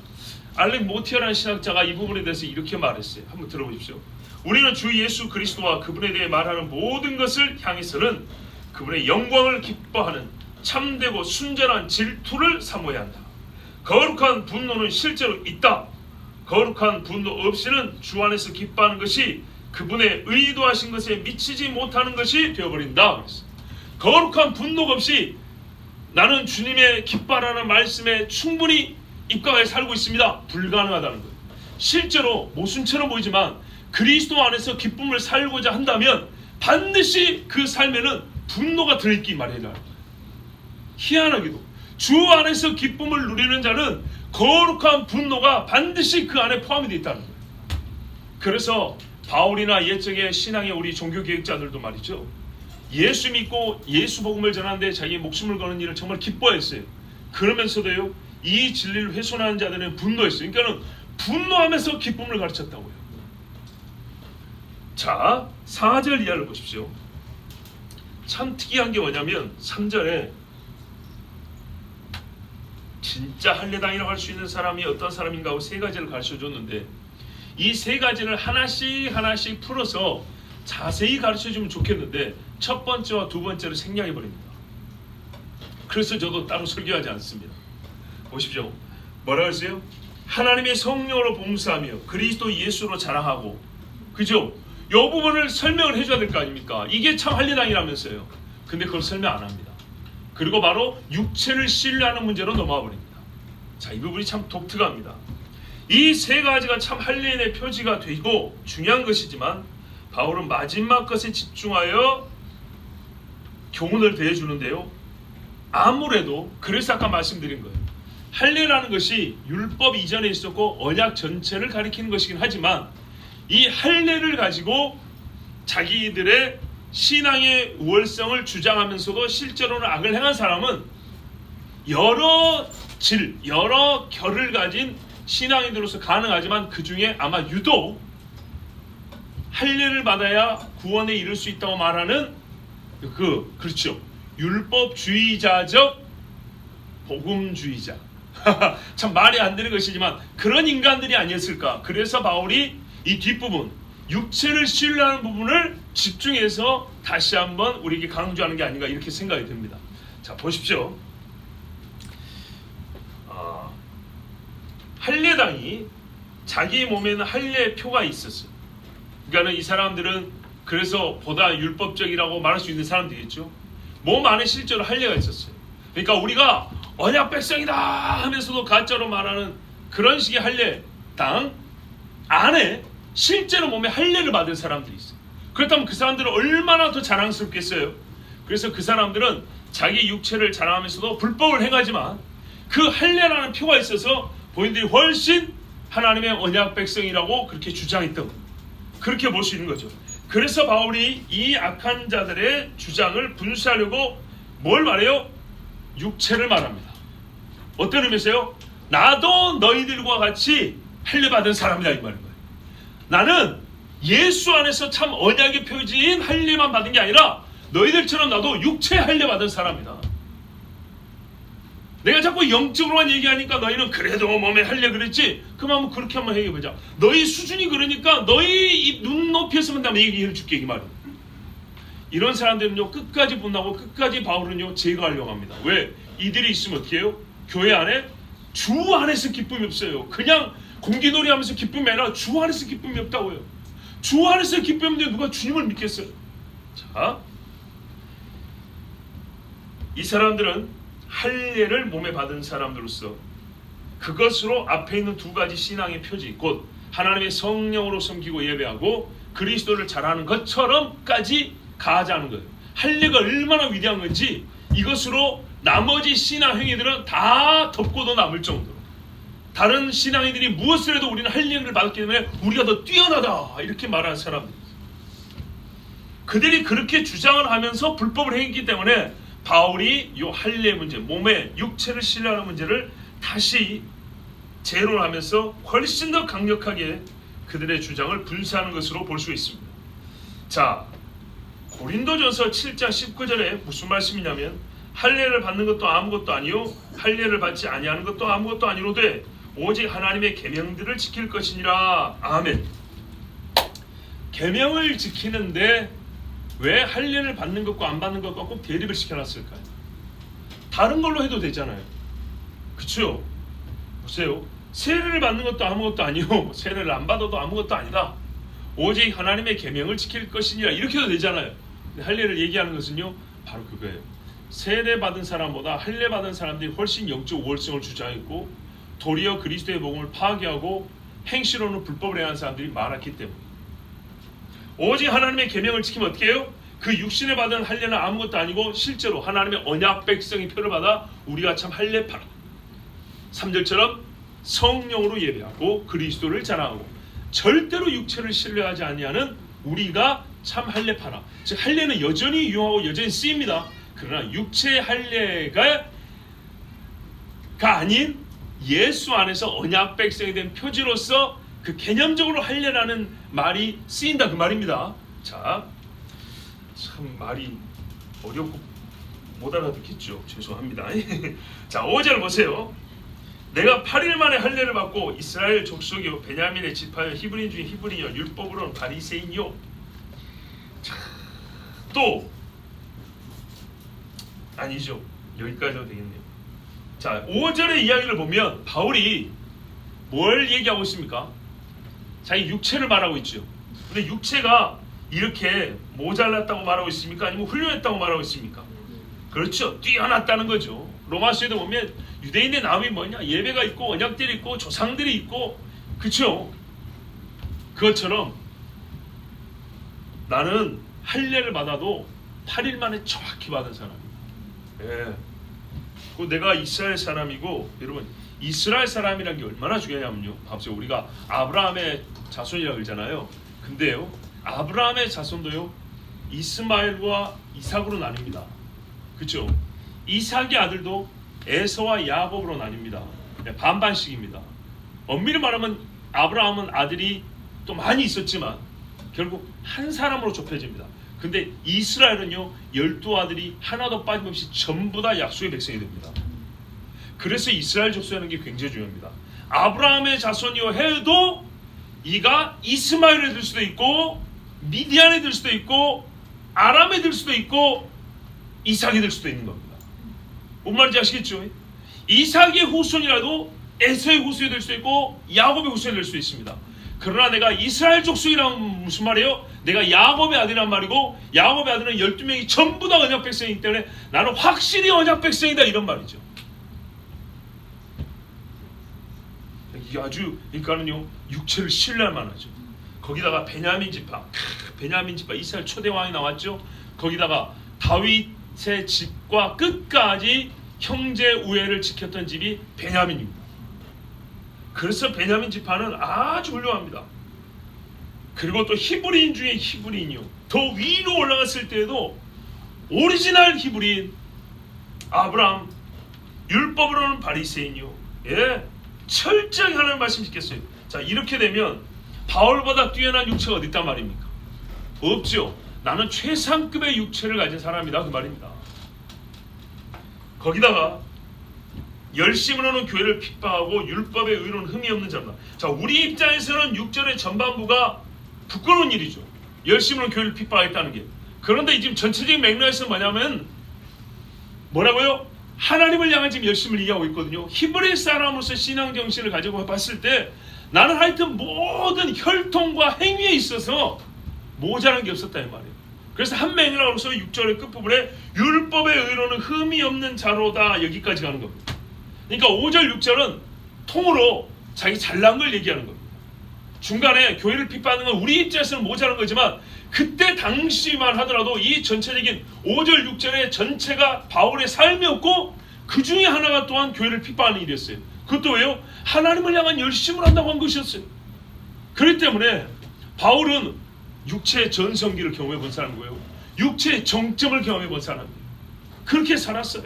알렉 모티어라는 신학자가 이 부분에 대해서 이렇게 말했어요. 한번 들어보십시오. 우리는 주 예수 그리스도와 그분에 대해 말하는 모든 것을 향해서는 그분의 영광을 기뻐하는 참되고 순전한 질투를 사모해야 한다. 거룩한 분노는 실제로 있다. 거룩한 분노 없이는 주 안에서 기뻐하는 것이 그분의 의도하신 것에 미치지 못하는 것이 되어버린다. 그랬어요. 거룩한 분노가 없이 나는 주님의 기뻐하라는 말씀에 충분히 입각해 살고 있습니다. 불가능하다는 거예요. 실제로 모순처럼 보이지만 그리스도 안에서 기쁨을 살고자 한다면 반드시 그 삶에는 분노가 들어있기 마련이다. 희한하게도 주 안에서 기쁨을 누리는 자는 거룩한 분노가 반드시 그 안에 포함이 되어 있다는 거예요. 그래서 바울이나 옛적의 신앙의 우리 종교개혁자들도 말이죠, 예수 믿고 예수 복음을 전하는데 자기 목숨을 거는 일을 정말 기뻐했어요. 그러면서도요 이 진리를 훼손하는 자들은 분노했어요. 그러니까는 분노하면서 기쁨을 가르쳤다고요. 자, 4절 이하를 보십시오. 참 특이한 게 뭐냐면 3절에 진짜 할례당이라고 할 수 있는 사람이 어떤 사람인가 하고 세 가지를 가르쳐줬는데, 이 세 가지를 하나씩 풀어서 자세히 가르쳐주면 좋겠는데 첫 번째와 두 번째를 생략해버립니다. 그래서 저도 따로 설교하지 않습니다. 보십시오. 뭐라고 했어요? 하나님의 성령으로 봉사하며 그리스도 예수로 자랑하고, 그죠? 이 부분을 설명을 해줘야 될 거 아닙니까? 이게 참 할례당이라면서요. 근데 그걸 설명 안 합니다. 그리고 바로 육체를 신뢰하는 문제로 넘어와 버립니다. 자, 이 부분이 참 독특합니다. 이 세 가지가 참 할례인의 표지가 되고 중요한 것이지만 바울은 마지막 것에 집중하여 교훈을 대해주는데요. 아무래도 그래서 아까 말씀드린 거예요. 할례라는 것이 율법 이전에 있었고 언약 전체를 가리키는 것이긴 하지만 이 할례를 가지고 자기들의 신앙의 우월성을 주장하면서도 실제로는 악을 행한 사람은 여러 결을 가진 신앙인으로서 가능하지만 그 중에 아마 유독 할례를 받아야 구원에 이를 수 있다고 말하는 그렇죠. 율법주의자적 복음주의자. 참 말이 안 되는 것이지만 그런 인간들이 아니었을까. 그래서 바울이 이 뒷부분 육체를 신뢰하는 부분을 집중해서 다시 한번 우리에게 강조하는 게 아닌가 이렇게 생각이 듭니다. 자, 보십시오. 할례당이 자기 몸에는 할례표가 있었어요. 그러니까 이 사람들은 그래서 보다 율법적이라고 말할 수 있는 사람들이겠죠. 몸 안에 실제로 할례가 있었어요. 그러니까 우리가 언약 백성이다 하면서도 가짜로 말하는 그런 식의 할례당 안에 실제로 몸에 할례를 받은 사람들이 있어요. 그렇다면 그 사람들은 얼마나 더 자랑스럽겠어요. 그래서 그 사람들은 자기 육체를 자랑하면서도 불법을 행하지만 그 할례라는 표가 있어서 본인들이 훨씬 하나님의 언약 백성이라고 그렇게 주장했던, 그렇게 볼 수 있는 거죠. 그래서 바울이 이 악한 자들의 주장을 분쇄하려고 뭘 말해요? 육체를 말합니다. 어떤 의미에서요? 나도 너희들과 같이 할례 받은 사람이다 이 말인 거예요. 나는 예수 안에서 참 언약의 표지인 할례만 받은 게 아니라 너희들처럼 나도 육체 할례 받은 사람이다. 내가 자꾸 영적으로만 얘기하니까 너희는 그래도 몸에 할례 그랬지? 그럼 그렇게 한번 얘기해보자. 너희 수준이 그러니까 너희 눈높이에서만 나면 얘기해 줄게 이 말이야. 이런 사람들은요 끝까지 분하고 끝까지 바울은요 제거하려고 합니다. 왜? 이들이 있으면 어떻게 해요? 교회 안에 주 안에서 기쁨이 없어요. 그냥 공기놀이 하면서 기쁨이 아니라 주 안에서 기쁨이 없다고요. 주 안에서 기쁨이 없는데 누가 주님을 믿겠어요? 자, 이 사람들은 할례를 몸에 받은 사람들로서 그것으로 앞에 있는 두 가지 신앙의 표지, 곧 하나님의 성령으로 섬기고 예배하고 그리스도를 잘하는 것처럼까지 가하자는 거예요. 할례가 얼마나 위대한 건지 이것으로 나머지 신앙 행위들은 다 덮고도 남을 정도로, 다른 신앙 행위들이 무엇을 해도 우리는 할례를 받았기 때문에 우리가 더 뛰어나다 이렇게 말하는 사람들, 그들이 그렇게 주장을 하면서 불법을 행했기 때문에 바울이 이 할례 문제, 몸에 육체를 신뢰하는 문제를 다시 재론하면서 훨씬 더 강력하게 그들의 주장을 분쇄하는 것으로 볼 수 있습니다. 자, 고린도전서 7장 19절에 무슨 말씀이냐면 할례를 받는 것도 아무것도 아니요 할례를 받지 아니하는 것도 아무것도 아니로되 오직 하나님의 계명들을 지킬 것이니라. 아멘. 계명을 지키는데 왜 할례를 받는 것과 안 받는 것과 꼭 대립을 시켜놨을까요? 다른 걸로 해도 되잖아요. 그렇죠? 보세요. 세례를 받는 것도 아무것도 아니요 세례를 안 받아도 아무것도 아니다. 오직 하나님의 계명을 지킬 것이니라. 이렇게 해도 되잖아요. 근데 할례를 얘기하는 것은요 바로 그거예요. 세례 받은 사람보다 할례 받은 사람들이 훨씬 영적 우월성을 주장했고 도리어 그리스도의 복음을 파괴하고 행실로는 불법을 행한 사람들이 많았기 때문에, 오직 하나님의 계명을 지키면 어떻게 해요? 그 육신에 받은 할례는 아무것도 아니고 실제로 하나님의 언약 백성의 표를 받아 우리가 참 할례파라. 3절처럼 성령으로 예배하고 그리스도를 자랑하고 절대로 육체를 신뢰하지 아니하는 우리가 참 할례파라. 즉 할례는 여전히 유용하고 여전히 쓰입니다. 그러나 육체의 할례가 아닌 예수 안에서 언약 백성이 된 표지로서 그 개념적으로 할례라는 말이 쓰인다 그 말입니다. 자, 참 말이 어렵고 못 알아듣겠죠. 죄송합니다. 자, 5절 보세요. 내가 8일 만에 할례를 받고 이스라엘 족속이요 베냐민의 지파요 히브리인 중에 히브리요 율법으로는 바리새인이요. 자, 또 아니죠. 여기까지 해도 되겠네요. 자, 5절의 이야기를 보면 바울이 뭘 얘기하고 있습니까? 자기 육체를 말하고 있죠. 근데 육체가 이렇게 모자랐다고 말하고 있습니까? 아니면 훌륭했다고 말하고 있습니까? 그렇죠. 뛰어났다는 거죠. 로마서에도 보면 유대인의 나음이 뭐냐? 예배가 있고 언약들이 있고 조상들이 있고, 그렇죠. 그것처럼 나는 할례를 받아도 8일 만에 정확히 받은 사람이에요. 예. 그 내가 이스라엘 사람이고, 여러분 이스라엘 사람이라는 게 얼마나 중요하냐면요. 봐보세요. 우리가 아브라함의 자손이라고 그러잖아요. 근데요, 아브라함의 자손도요 이스마엘과 이삭으로 나뉩니다. 그렇죠? 이삭의 아들도 에서와 야곱으로 나뉩니다. 반반씩입니다. 엄밀히 말하면 아브라함은 아들이 또 많이 있었지만 결국 한 사람으로 좁혀집니다. 근데 이스라엘은요 12아들이 하나도 빠짐없이 전부 다 약속의 백성이 됩니다. 그래서 이스라엘 족속이라는 게 굉장히 중요합니다. 아브라함의 자손이요 해도 이가 이스마엘에 들 수도 있고 미디안에 들 수도 있고 아람에 들 수도 있고 이삭에 들 수도 있는 겁니다. 뭔 말인지 아시겠죠? 이삭의 후손이라도 에서의 후손이 될 수도 있고 야곱의 후손이 될 수도 있습니다. 그러나 내가 이스라엘 족속이란 무슨 말이에요? 내가 야곱의 아들이란 말이고 야곱의 아들은 12명이 전부 다 언약 백성이기 때문에 나는 확실히 언약 백성이다 이런 말이죠. 이게 아주 그러니까는요 육체를 신뢰할 만하죠. 거기다가 베냐민 지파, 베냐민 지파 이스라엘 초대 왕이 나왔죠. 거기다가 다윗의 집과 끝까지 형제 우애를 지켰던 집이 베냐민입니다. 그래서 베냐민 지파는 아주 훌륭합니다. 그리고 또 히브리인 중에 히브리인이요. 더 위로 올라갔을 때에도 오리지널 히브리인 아브라함, 율법으로는 바리새인이요. 예, 철저히 하나님 말씀 지켰어요. 자, 이렇게 되면 바울보다 뛰어난 육체가 어디 있단 말입니까? 없죠. 나는 최상급의 육체를 가진 사람이다 그 말입니다. 거기다가 열심으로는 교회를 핍박하고 율법의 의로는 흠이 없는 자다. 자, 우리 입장에서는 6절의 전반부가 부끄러운 일이죠. 열심으로 교회를 핍박했다는 게. 그런데 지금 전체적인 맥락에서 뭐냐면 뭐라고요? 하나님을 향한 지금 열심을 얘기하고 있거든요. 히브리 사람으로서 신앙 정신을 가지고 봤을 때 나는 하여튼 모든 혈통과 행위에 있어서 모자란 게 없었다 이 말이에요. 그래서 한 맥락으로서 6절의 끝부분에 율법의 의로는 흠이 없는 자로다 여기까지 가는 겁니다. 그러니까 5절 6절은 통으로 자기 잘난 걸 얘기하는 겁니다. 중간에 교회를 핍박하는 건 우리 입장에서는 모자란 거지만 그때 당시만 하더라도 이 전체적인 5절 6절의 전체가 바울의 삶이었고 그 중에 하나가 또한 교회를 핍박하는 일이었어요. 그것도 왜요? 하나님을 향한 열심을 한다고 한 것이었어요. 그렇기 때문에 바울은 육체의 전성기를 경험해 본 사람이고요. 육체의 정점을 경험해 본 사람이에요. 그렇게 살았어요.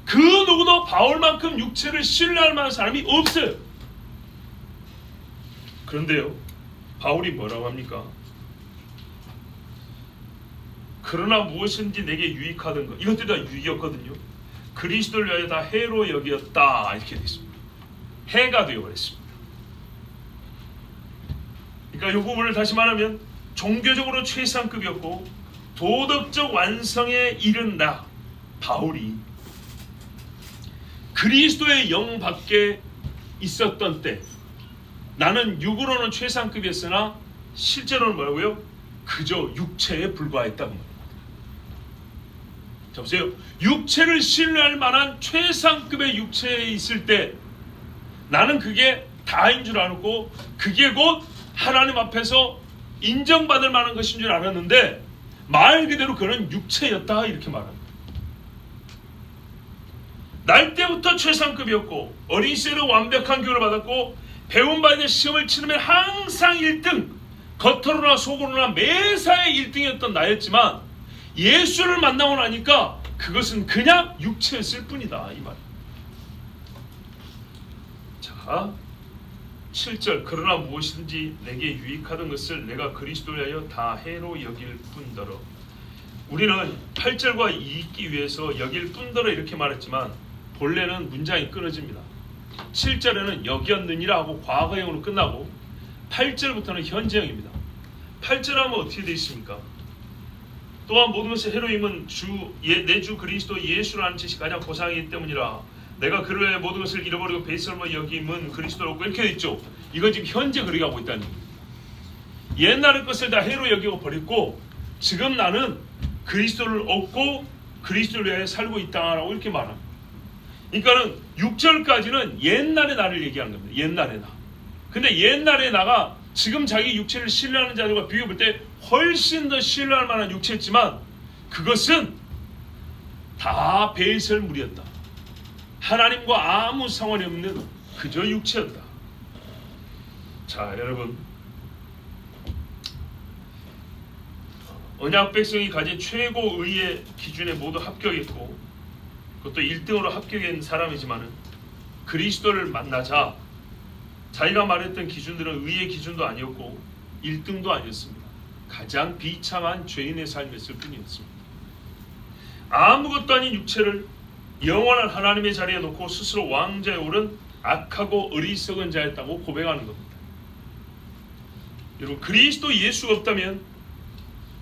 그 누구도 바울만큼 육체를 신뢰할 만한 사람이 없어요. 그런데요, 바울이 뭐라고 합니까? 그러나 무엇인지 내게 유익하던 것, 이것들이 다 유익이었거든요. 그리스도를 위하여 다 해로 여기었다 이렇게 되어 있습니다. 해가 되어버렸습니다. 그러니까 이 부분을 다시 말하면 종교적으로 최상급이었고 도덕적 완성에 이른 나 바울이 그리스도의 영 밖에 있었던 때 나는 육으로는 최상급이었으나 실제로는 뭐라고요? 그저 육체에 불과했다고 말합니다. 자 보세요. 육체를 신뢰할 만한 최상급의 육체에 있을 때 나는 그게 다인 줄 알았고 그게 곧 하나님 앞에서 인정받을 만한 것인 줄 알았는데 말 그대로 그는 육체였다 이렇게 말합니다. 날 때부터 최상급이었고 어린 시절에 완벽한 교육을 받았고 배운 바에 대해 시험을 치르면 항상 1등, 겉으로나 속으로나 매사에 1등이었던 나였지만 예수를 만나고 나니까 그것은 그냥 육체였을 뿐이다 이 말. 자 7절 그러나 무엇이든지 내게 유익하던 것을 내가 그리스도를 위하여 다 해로 여길 뿐더러. 우리는 8절과 이익기 위해서 여길 뿐더러 이렇게 말했지만 본래는 문장이 끊어집니다. 7절에는 여기었느니라 하고 과거형으로 끝나고 8절부터는 현재형입니다. 8절 하면 어떻게 되어 있습니까? 또한 모든 것을 해로 임은 내 주 그리스도 예수라는 뜻이 가장 고상이기 때문이라. 내가 그를 위해 모든 것을 잃어버리고 베이스로 여김은 그리스도를 얻고 이렇게 있죠. 이건 지금 현재 그렇게 하고 있다는 겁니다. 옛날의 것을 다 해로 여기고 버렸고 지금 나는 그리스도를 얻고 그리스도를 위해 살고 있다라고 이렇게 말합니다. 그러니까는 6절까지는 옛날의 나를 얘기하는 겁니다. 옛날의 나. 근데 옛날의 나가 지금 자기 육체를 신뢰하는 자들과 비교해 볼 때 훨씬 더 신뢰할 만한 육체였지만 그것은 다 배설물이었다. 하나님과 아무 상관이 없는 그저 육체였다. 자 여러분, 언약 백성이 가진 최고 의의 기준에 모두 합격했고 그것도 1등으로 합격한 사람이지만은 그리스도를 만나자 자기가 말했던 기준들은 의의 기준도 아니었고 1등도 아니었습니다. 가장 비참한 죄인의 삶이었을 뿐이었습니다. 아무것도 아닌 육체를 영원한 하나님의 자리에 놓고 스스로 왕좌에 오른 악하고 어리석은 자였다고 고백하는 겁니다. 여러분, 그리스도 예수가 없다면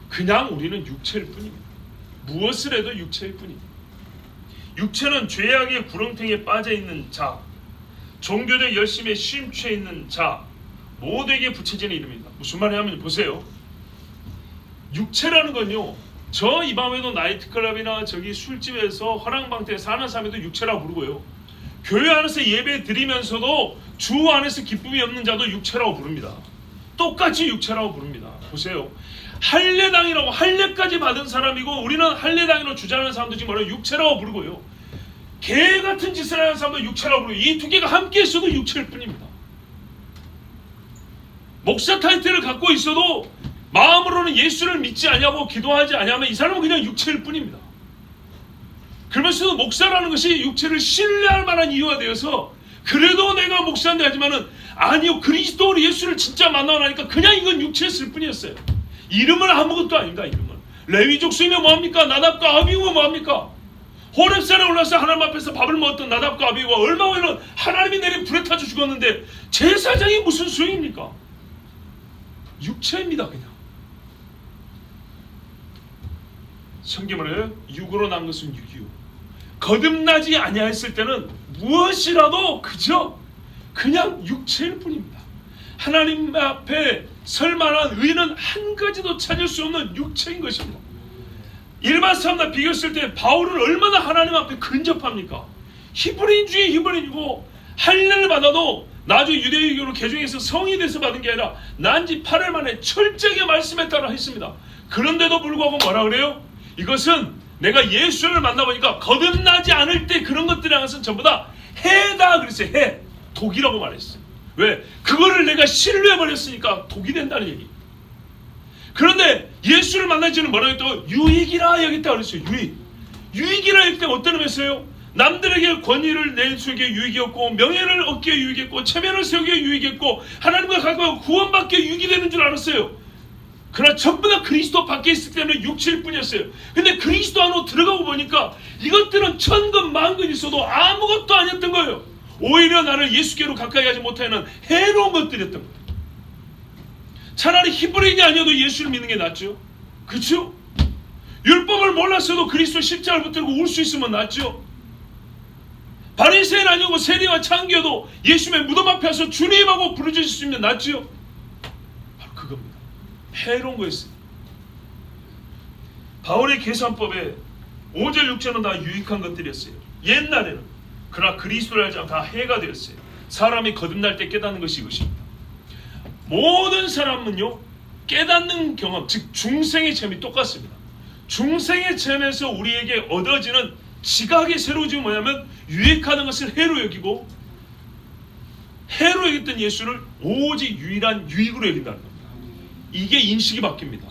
그냥 우리는 육체일 뿐입니다. 무엇을 해도 육체일 뿐입니다. 육체는 죄악의 구렁텅이에 빠져있는 자, 종교적 열심에 심취해 있는 자 모두에게 붙여지는 이름입니다. 무슨 말이냐면 보세요. 육체라는 건요, 저 이 밤에도 나이트클럽이나 저기 술집에서 화랑방태에서 하는 사람에도 육체라고 부르고요, 교회 안에서 예배 드리면서도 주 안에서 기쁨이 없는 자도 육체라고 부릅니다. 똑같이 육체라고 부릅니다. 보세요. 할례당이라고 할례까지 받은 사람이고 우리는 할례당이라고 주장하는 사람도 지금 뭐라고 육체라고 부르고요. 개 같은 짓을 하는 사람도 육체라고 부르고 이 두 개가 함께 있어도 육체일 뿐입니다. 목사 타이틀을 갖고 있어도 마음으로는 예수를 믿지 않냐고 기도하지 않냐면 이 사람은 그냥 육체일 뿐입니다. 그러면서도 목사라는 것이 육체를 신뢰할 만한 이유가 되어서 그래도 내가 목사인데 하지만은 아니요 그리스도 예수를 진짜 만나고 나니까 그냥 이건 육체였을 뿐이었어요. 이름은 아무것도 아닙니다. 이름은 레위족 수이면 뭐합니까? 나답과 아비후가 뭐합니까? 호렙산에 올라서 하나님 앞에서 밥을 먹었던 나답과 아비후가 얼마 후에는 하나님이 내린 불에 타져 죽었는데 제사장이 무슨 소용입니까? 육체입니다. 그냥 성경을 육으로 난 것은 육이요 거듭나지 아니하였을 때는 무엇이라도 그저 그냥 육체일 뿐입니다. 하나님 앞에 설 만한 의는 한 가지도 찾을 수 없는 육체인 것입니다. 일반 사람과 비교했을 때 바울은 얼마나 하나님 앞에 근접합니까? 히브리인 중에 히브리인이고 할례를 받아도 나중에 유대인으로 개종해서 성이 돼서 받은 게 아니라 난 지 8일 만에 철저하게 말씀에 따라 했습니다. 그런데도 불구하고 뭐라 그래요? 이것은 내가 예수를 만나보니까 거듭나지 않을 때 그런 것들이란 것은 전부 다 해다 그랬어요. 해. 독이라고 말했어요. 왜? 그거를 내가 신뢰해버렸으니까 독이 된다는 얘기. 그런데 예수를 만나지는 뭐라고 했다고? 유익이라 여겼다 그랬어요. 유익. 유익이라 여길 때 어떤 의미였어요? 남들에게 권위를 내수기에 유익이었고 명예를 얻기에 유익했고 체면을 세우기에 유익했고 하나님과 가까이 구원받기에 유익이 되는 줄 알았어요. 그러나 전부 다 그리스도 밖에 있을 때는 육체일 뿐이었어요. 근데 그리스도 안으로 들어가고 보니까 이것들은 천근 만근 있어도 아무것도 아니었던 거예요. 오히려 나를 예수께로 가까이 하지 못하는 해로운 것들이었던 거예요. 차라리 히브리인이 아니어도 예수를 믿는 게 낫죠. 그렇죠? 율법을 몰랐어도 그리스도 십자가를 붙들고 울 수 있으면 낫죠. 바리새인 아니고 세리와 창기여도 예수의 무덤 앞에 와서 주님하고 부르짖을 수 있으면 낫죠. 바로 그겁니다. 해로운 거였어요. 바울의 계산법에 5절 6절은 다 유익한 것들이었어요. 옛날에는. 그러나 그리스도를 알지 않고 다 해가 되었어요. 사람이 거듭날 때 깨닫는 것이 이것입니다. 모든 사람은요 깨닫는 경험, 즉 중생의 체험이 똑같습니다. 중생의 체험에서 우리에게 얻어지는 지각의 새로워짐은 뭐냐면 유익하는 것을 해로 여기고 해로 여겼던 예수를 오직 유일한 유익으로 여긴다는 겁니다. 이게 인식이 바뀝니다.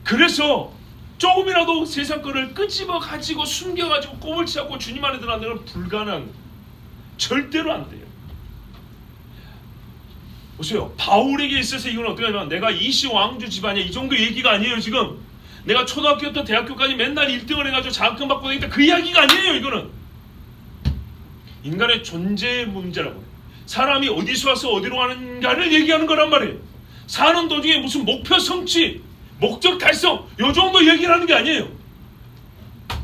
그래서 조금이라도 세상 거를 끄집어 가지고 숨겨가지고 꼽을 잡고 주님 안에 들어가는 건 불가능한 거예요. 절대로 안 돼요. 보세요. 바울에게 있어서 이건 어떻게 하냐면 내가 이시 왕주 집안이야 이 정도 얘기가 아니에요. 지금 내가 초등학교부터 대학교까지 맨날 1등을 해가지고 장학금 받고 다니까 그 이야기가 아니에요. 이거는 인간의 존재의 문제라고 해요. 사람이 어디서 와서 어디로 가는가를 얘기하는 거란 말이에요. 사는 도중에 무슨 목표 성취 목적 달성 요 정도 얘기를 하는 게 아니에요.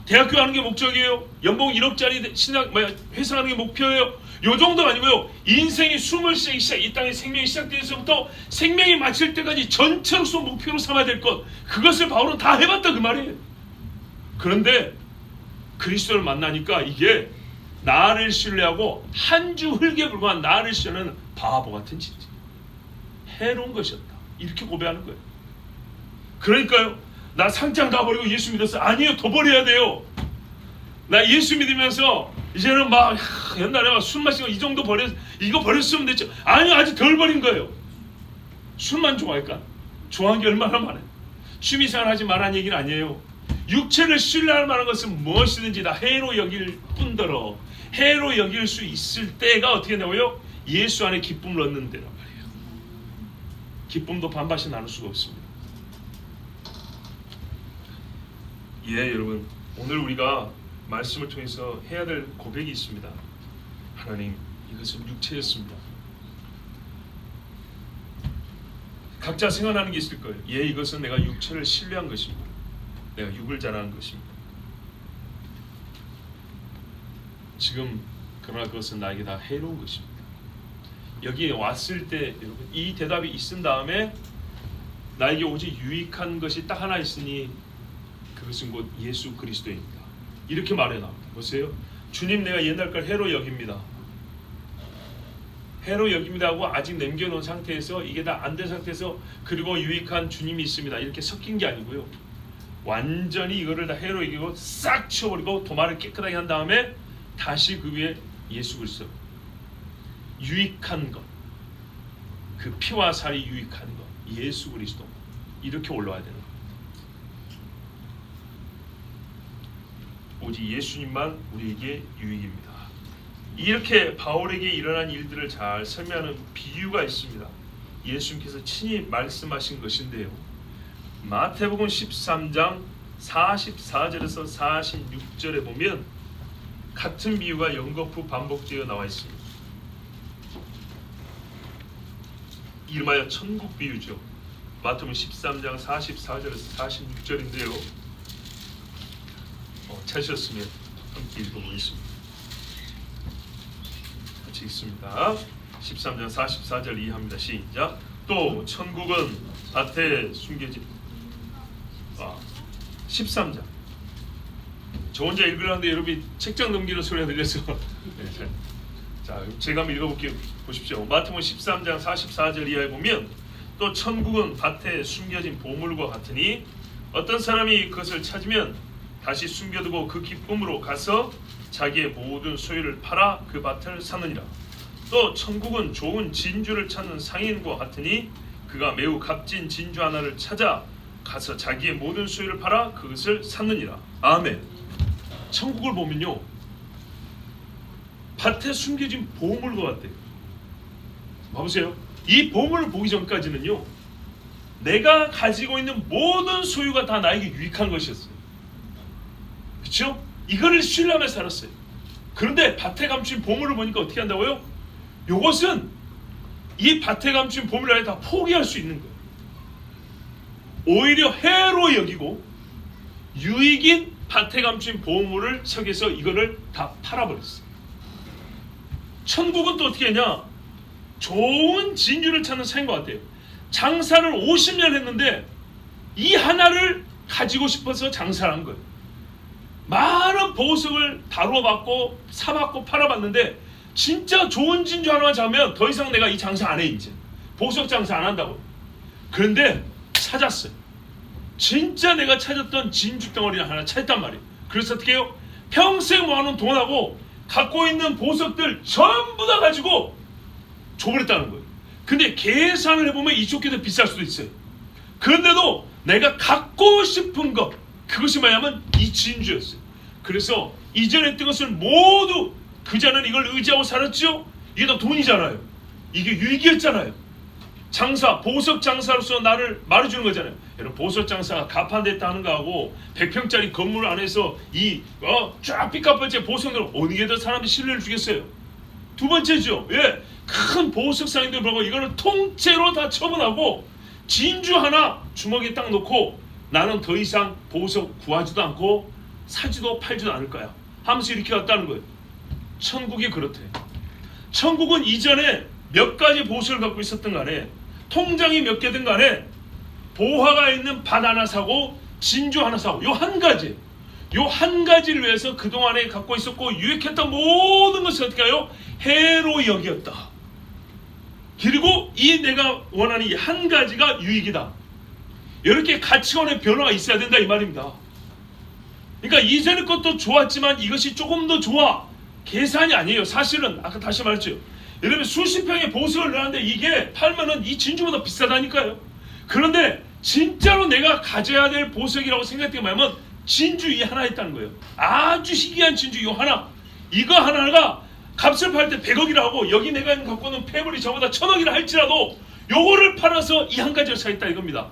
대학교 가는 게 목적이에요. 연봉 1억짜리 회사 가는 게 목표예요. 요 정도가 아니고요. 인생이 숨을 쉬기 시작, 이 땅의 생명이 시작되면서부터 생명이 마칠 때까지 전체로서 목표로 삼아야 될 것, 그것을 바울은 다 해봤다 그 말이에요. 그런데 그리스도를 만나니까 이게 나를 신뢰하고 한 주 흙에 불과한 나를 신뢰하는 바보 같은 짓, 해로운 것이었다. 이렇게 고백하는 거예요. 그러니까요, 나 상장 다 버리고 예수 믿었어. 아니에요, 더 버려야 돼요. 나 예수 믿으면서 이제는 막 옛날에 막 술 마시고 이 정도 이거 버렸으면 됐죠. 아니요, 아직 덜 버린 거예요. 술만 좋아할까? 좋아한 게 얼마나 많아요. 취미생활 하지 말라는 얘기는 아니에요. 육체를 신뢰할 만한 것은 무엇이든지 다 해로 여길 뿐더러 해로 여길 수 있을 때가 어떻게 되고요? 예수 안에 기쁨을 얻는 데란 말이에요. 기쁨도 반반씩 나눌 수가 없습니다. 예, 여러분, 오늘 우리가 말씀을 통해서 해야 될 고백이 있습니다. 하나님, 이것은 육체였습니다. 각자 생각나는 게 있을 거예요. 예, 이것은 내가 육체를 신뢰한 것입니다. 내가 육을 자랑한 것입니다. 지금 그러나 그것은 나에게 다 해로운 것입니다. 여기에 왔을 때 여러분 이 대답이 있은 다음에 나에게 오직 유익한 것이 딱 하나 있으니 그것은 곧 예수 그리스도입니다. 이렇게 말해 나옵니다. 보세요. 주님, 내가 옛날 걸 해로 여깁니다. 해로 여깁니다 하고 아직 남겨놓은 상태에서 이게 다 안 된 상태에서 그리고 유익한 주님이 있습니다 이렇게 섞인 게 아니고요. 완전히 이거를 다 해로 여기고 싹 치워버리고 도마를 깨끗하게 한 다음에 다시 그 위에 예수 그리스도 유익한 것, 그 피와 살이 유익한 것, 예수 그리스도 이렇게 올라와야 되는 것. 오직 예수님만 우리에게 유익입니다. 이렇게 바울에게 일어난 일들을 잘 설명하는 비유가 있습니다. 예수님께서 친히 말씀하신 것인데요. 마태복음 13장 44절에서 46절에 보면 같은 비유가 연거푸 반복되어 나와 있습니다. 이름하여 천국 비유죠. 마태복음 13장 44절에서 46절인데요. 찾으셨으면 함께 읽어보겠습니다. 같이 읽습니다. 13장 44절 이해합니다. 시작. 또 천국은 밭에 숨겨진 13장. 저 혼자 읽으려는데 여러분이 책장 넘기는 소리가 들려서 네, 자, 제가 한번 읽어볼게요. 보십시오. 마태복음 13장 44절 이하에 보면 또 천국은 밭에 숨겨진 보물과 같으니 어떤 사람이 그것을 찾으면 다시 숨겨두고 그 기쁨으로 가서 자기의 모든 소유를 팔아 그 밭을 사느니라. 또 천국은 좋은 진주를 찾는 상인과 같으니 그가 매우 값진 진주 하나를 찾아 가서 자기의 모든 소유를 팔아 그것을 샀느니라. 아멘. 천국을 보면요, 밭에 숨겨진 보물과 같아요. 봐보세요. 이 보물을 보기 전까지는요, 내가 가지고 있는 모든 소유가 다 나에게 유익한 것이었어요. 그렇죠? 이거를 신뢰하며 살았어요. 그런데 밭에 감춘 보물을 보니까 어떻게 한다고요? 요것은 이 밭에 감춘 보물을 아예 다 포기할 수 있는 거예요. 오히려 해로 여기고 유익인 밭에 감춘 보물을 속에서 이거를 다 팔아버렸어요. 천국은 또 어떻게 했냐? 좋은 진주를 찾는 상인과 같아요. 장사를 50년 했는데 이 하나를 가지고 싶어서 장사를 한 거예요. 많은 보석을 다뤄봤고 사봤고 팔아봤는데 진짜 좋은 진주 하나만 잡으면 더 이상 내가 이 장사 안 해. 이제 보석 장사 안 한다고. 그런데 찾았어요. 진짜 내가 찾았던 진주 덩어리를 하나 찾았단 말이에요. 그래서 어떻게 해요? 평생 모아놓은 돈하고 갖고 있는 보석들 전부 다 가지고 줘버렸다는 거예요. 근데 계산을 해보면 이쪽이 더 비쌀 수도 있어요. 그런데도 내가 갖고 싶은 것, 그것이 뭐냐면 이 진주였어요. 그래서 이전에 했던 것을 모두, 그전에는 이걸 의지하고 살았죠. 이게 다 돈이잖아요. 이게 유익이었잖아요. 장사, 보석 장사로서 나를 말해주는 거잖아요. 여러분, 보석 장사가 가판됐다 하는 거하고 100평짜리 건물 안에서 쫙 삐까뻔째 보석으로 어느 게 더 사람들이 신뢰를 주겠어요. 두 번째죠. 예, 큰 보석 상인들 보고 이거를 통째로 다 처분하고 진주 하나 주먹에 딱 놓고 나는 더 이상 보석 구하지도 않고 사지도 팔지도 않을 거야 하면서 이렇게 갔다는 거예요. 천국이 그렇대. 천국은 이전에 몇 가지 보석을 갖고 있었던 간에, 통장이 몇 개든 간에 보화가 있는 밭 하나 사고 진주 하나 사고, 요 한 가지, 요 한 가지를 위해서 그동안에 갖고 있었고 유익했던 모든 것을 어떻게 해요? 해로 여겼다. 그리고 이 내가 원하는 이 한 가지가 유익이다. 이렇게 가치관의 변화가 있어야 된다 이 말입니다. 그러니까 이전의 것도 좋았지만 이것이 조금 더 좋아. 계산이 아니에요. 사실은 아까 다시 말했죠. 여러분, 수십 평의 보석을 넣었는데 이게 팔면은 이 진주보다 비싸다니까요. 그런데 진짜로 내가 가져야 될 보석이라고 생각했던 게 뭐냐면 진주 이 하나 있다는 거예요. 아주 희귀한 진주 이 하나. 이거 하나가 값을 팔 때 100억이라 하고 여기 내가 갖고 있는 폐물이 저보다 1000억이라 할지라도 요거를 팔아서 이 한 가지를 사겠다 이겁니다.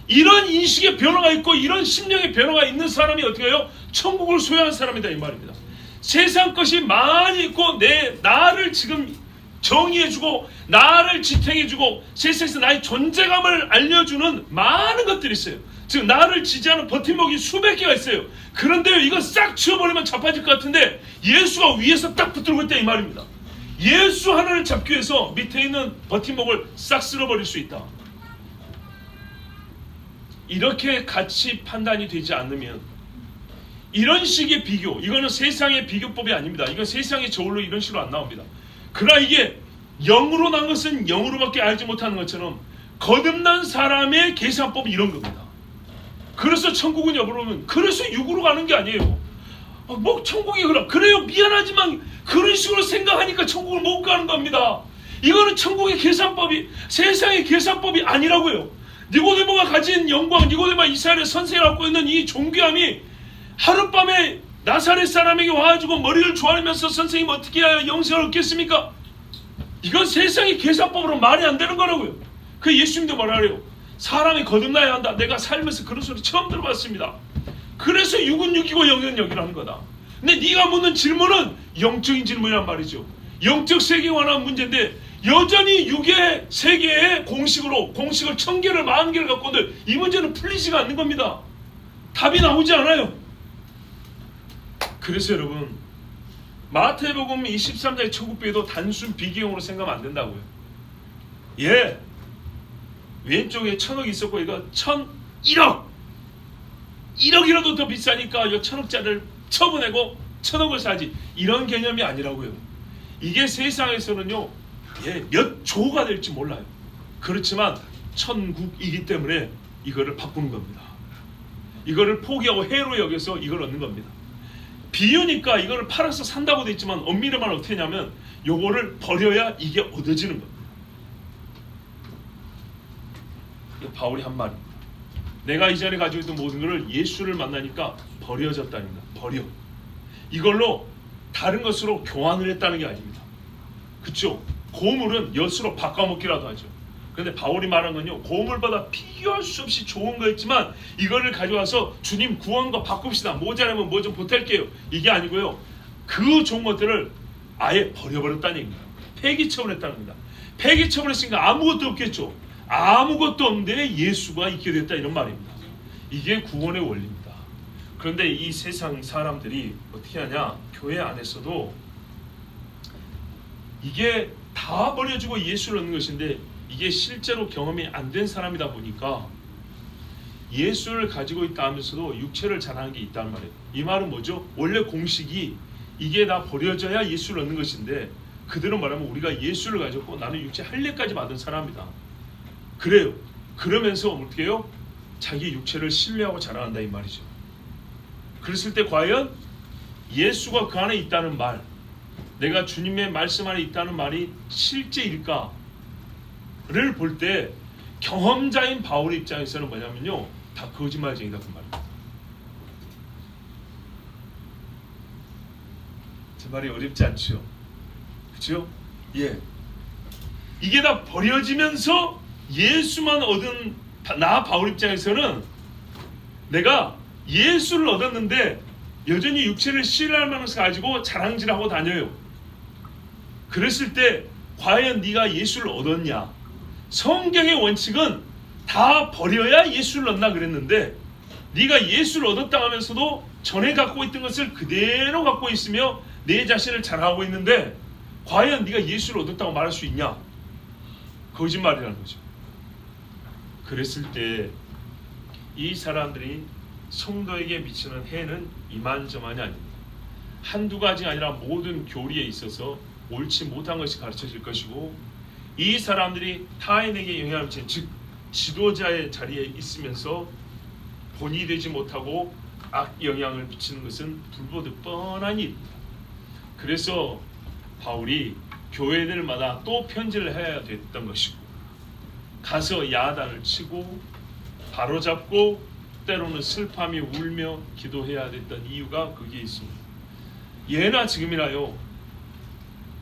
이런 인식의 변화가 있고 이런 심령의 변화가 있는 사람이 어떻게 해요? 천국을 소유한 사람이다 이 말입니다. 세상 것이 많이 있고 나를 지금 정의해주고 나를 지탱해주고 세상에서 나의 존재감을 알려주는 많은 것들이 있어요. 즉 나를 지지하는 버팀목이 수백 개가 있어요. 그런데요, 이거 싹 치워버리면 자빠질 것 같은데 예수가 위에서 딱 붙들고 있다 이 말입니다. 예수 하나를 잡기 위해서 밑에 있는 버팀목을 싹 쓸어버릴 수 있다. 이렇게 가치 판단이 되지 않으면, 이런 식의 비교, 이거는 세상의 비교법이 아닙니다. 이건 세상의 저울로 이런 식으로 안 나옵니다. 그러나 이게 영으로 난 것은 영으로밖에 알지 못하는 것처럼 거듭난 사람의 계산법이 이런 겁니다. 그래서 천국은 여러분, 그래서 육으로 가는 게 아니에요. 뭐 천국이 그래요, 미안하지만 그런 식으로 생각하니까 천국을 못 가는 겁니다. 이거는 천국의 계산법이 세상의 계산법이 아니라고요. 니고데모가 가진 영광, 니고데모가 이스라엘의 선생을 갖고 있는 이 존귀함이 하룻밤에 나사렛 사람에게 와가지고 머리를 조아리면서 선생님 어떻게 해야 영생을 얻겠습니까? 이건 세상의 계산법으로 말이 안 되는 거라고요. 그 예수님도 말하래요. 사람이 거듭나야 한다. 내가 살면서 그런 소리 처음 들어봤습니다. 그래서 육은 육이고 영은 영이라는 거다. 근데 네가 묻는 질문은 영적인 질문이란 말이죠. 영적 세계에 관한 문제인데 여전히 육의 세계의 공식을 1000개를 40개를 갖고는 이 문제는 풀리지가 않는 겁니다. 답이 나오지 않아요. 그래서 여러분, 마태복음 23장의 천국비도 단순 비경으로 생각하면 안 된다고요. 예, 왼쪽에 1000억이 있었고 이거 1억이라도 더 비싸니까 이 1000억짜리를 처분하고 1000억을 사지, 이런 개념이 아니라고요. 이게 세상에서는요, 예, 몇 조가 될지 몰라요. 그렇지만 천국이기 때문에 이거를 바꾸는 겁니다. 이거를 포기하고 해로 여겨서 이걸 얻는 겁니다. 비유니까 이거를 팔아서 산다고 돼 있지만 엄밀히 말하면 어떻게 하냐면 요거를 버려야 이게 얻어지는 겁니다. 바울이 한 말입니다. 내가 이전에 가지고 있던 모든 것을 예수를 만나니까 버려졌다는 겁니다. 버려. 이걸로 다른 것으로 교환을 했다는 게 아닙니다. 그렇죠? 고물은 엿으로 바꿔먹기라도 하죠. 그런데 바울이 말한 건요, 고물보다 비교할 수 없이 좋은 거였지만 이거를 가져와서 주님 구원과 바꿉시다, 모자라면 뭐 좀 보탤게요, 이게 아니고요, 그 좋은 것들을 아예 버려버렸다는 얘기입니다. 폐기 처분했다는 겁니다. 폐기 처분했으니까 아무것도 없겠죠. 아무것도 없는데 예수가 있게 됐다, 이런 말입니다. 이게 구원의 원리입니다. 그런데 이 세상 사람들이 어떻게 하냐, 교회 안에서도 이게 다 버려주고 예수를 얻는 것인데 이게 실제로 경험이 안 된 사람이다 보니까 예수를 가지고 있다 하면서도 육체를 자랑하는 게 있다는 말이에요. 이 말은 뭐죠? 원래 공식이 이게 다 버려져야 예수를 얻는 것인데, 그대로 말하면 우리가 예수를 가졌고 나는 육체 할례까지 받은 사람이다, 그래요. 그러면서 어떻게 해요? 자기 육체를 신뢰하고 자랑한다, 이 말이죠. 그랬을 때 과연 예수가 그 안에 있다는 말, 내가 주님의 말씀 안에 있다는 말이 실제일까를 볼 때 경험자인 바울 입장에서는 뭐냐면요, 다 거짓말쟁이다, 그 말입니다. 제 말이 어렵지 않죠? 그렇죠? 예. 이게 다 버려지면서 예수만 얻은 나 바울 입장에서는 내가 예수를 얻었는데 여전히 육체를 신뢰하면서 가지고 자랑질하고 다녀요. 그랬을 때 과연 네가 예수를 얻었냐? 성경의 원칙은 다 버려야 예수를 얻나 그랬는데, 네가 예수를 얻었다 하면서도 전에 갖고 있던 것을 그대로 갖고 있으며 내 자신을 자랑하고 있는데 과연 네가 예수를 얻었다고 말할 수 있냐? 거짓말이라는 거죠. 그랬을 때 이 사람들이 성도에게 미치는 해는 이만저만이 아닙니다. 한두 가지가 아니라 모든 교리에 있어서 옳지 못한 것이 가르쳐질 것이고, 이 사람들이 타인에게 영향을 미치는, 즉 지도자의 자리에 있으면서 본이 되지 못하고 악 영향을 미치는 것은 불보듯 뻔한 일입니다. 그래서 바울이 교회들마다 또 편지를 해야 됐던 것이고, 가서 야단을 치고 바로잡고 때로는 슬퍼하며 울며 기도해야 됐던 이유가 거기에 있습니다. 예나 지금이라요,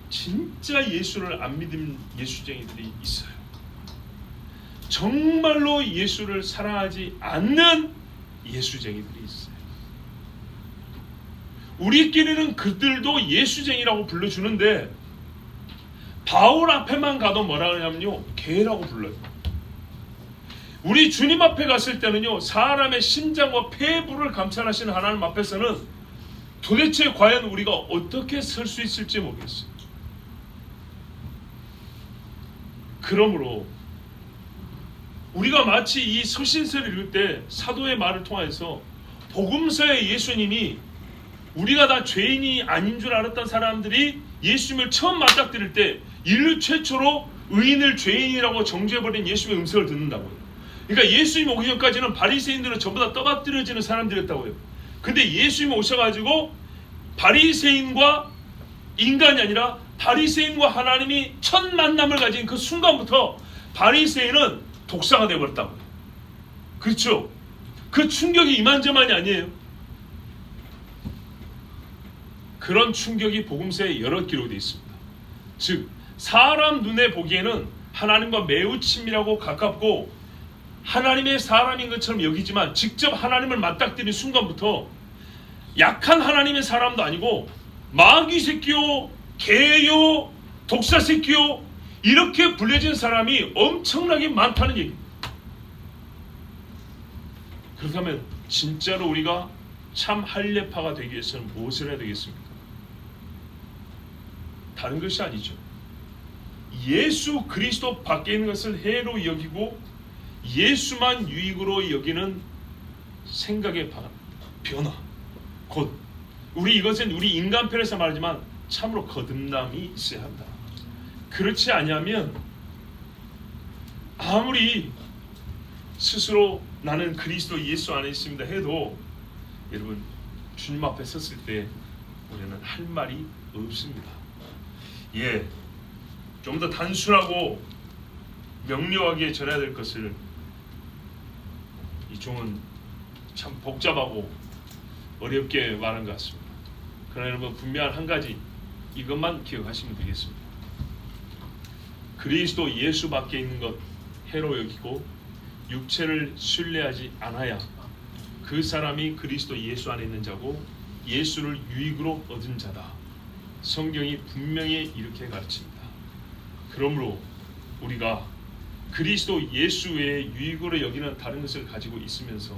진짜 예수를 안 믿는 예수쟁이들이 있어요. 정말로 예수를 사랑하지 않는 예수쟁이들이 있어요. 우리끼리는 그들도 예수쟁이라고 불러주는데 바울 앞에만 가도 뭐라 하냐면요, 개라고 불러요. 우리 주님 앞에 갔을 때는요, 사람의 심장과 폐부를 감찰하시는 하나님 앞에서는 도대체 과연 우리가 어떻게 설 수 있을지 모르겠어요. 그러므로 우리가 마치 이 서신서를 읽을 때 사도의 말을 통해서 복음서의 예수님이 우리가 다 죄인이 아닌 줄 알았던 사람들이 예수님을 처음 맞닥뜨릴 때 인류 최초로 의인을 죄인이라고 정죄해버린 예수님의 음성을 듣는다고요. 그러니까 예수님 오기 전까지는 바리새인들은 전부 다 떠받들여지는 사람들이었다고요. 근데 예수님 오셔가지고 바리새인과 인간이 아니라 바리새인과 하나님이 첫 만남을 가진 그 순간부터 바리새인은 독사가 되어버렸다고요. 그렇죠? 그 충격이 이만저만이 아니에요. 그런 충격이 복음서에 여러 기록되어 있습니다. 즉 사람 눈에 보기에는 하나님과 매우 친밀하고 가깝고 하나님의 사람인 것처럼 여기지만 직접 하나님을 맞닥뜨린 순간부터 약한 하나님의 사람도 아니고 마귀 새끼요, 개요, 독사 새끼요 이렇게 불려진 사람이 엄청나게 많다는 얘기입니다. 그렇다면 진짜로 우리가 참 할례파가 되기 위해서는 무엇을 해야 되겠습니까? 다른 것이 아니죠. 예수 그리스도 밖에 있는 것을 해로 여기고 예수만 유익으로 여기는 생각의 변화, 곧 우리 이것은 우리 인간편에서 말하지만 참으로 거듭남이 있어야 한다. 그렇지 아니하면 아무리 스스로 나는 그리스도 예수 안에 있습니다 해도 여러분 주님 앞에 섰을 때 우리는 할 말이 없습니다. 예, 좀 더 단순하고 명료하게 전해야 될 것을 이 종은 참 복잡하고 어렵게 말한 것 같습니다. 그러나 여러분 분명한 한 가지 이것만 기억하시면 되겠습니다. 그리스도 예수 밖에 있는 것 해로 여기고 육체를 신뢰하지 않아야 그 사람이 그리스도 예수 안에 있는 자고 예수를 유익으로 얻은 자다. 성경이 분명히 이렇게 가르칩니다. 그러므로 우리가 그리스도 예수 외에 유익으로 여기는 다른 것을 가지고 있으면서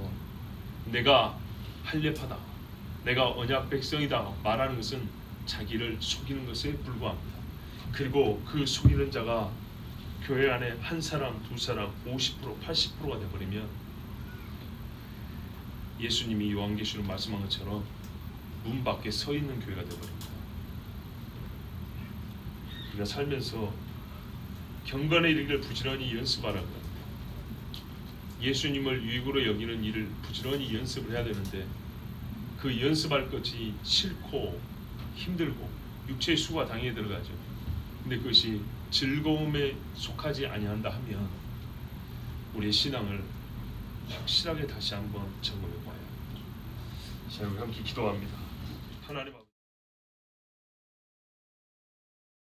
내가 할례파다, 내가 언약 백성이다 말하는 것은 자기를 속이는 것에 불과합니다. 그리고 그 속이는 자가 교회 안에 한 사람, 두 사람, 50%, 80%가 되어버리면 예수님이 요한계시록 말씀한 것처럼 문 밖에 서 있는 교회가 되어버립니다. 우리가 살면서 경건의 일을 부지런히 연습하라고 합니다. 예수님을 유익으로 여기는 일을 부지런히 연습을 해야 되는데 그 연습할 것이 싫고 힘들고 육체의 수가 당연히 들어가죠. 근데 그것이 즐거움에 속하지 아니한다 하면 우리의 신앙을 확실하게 다시 한번 점검해 봐야 합니다. 자, 우리 함께 기도합니다. 하나님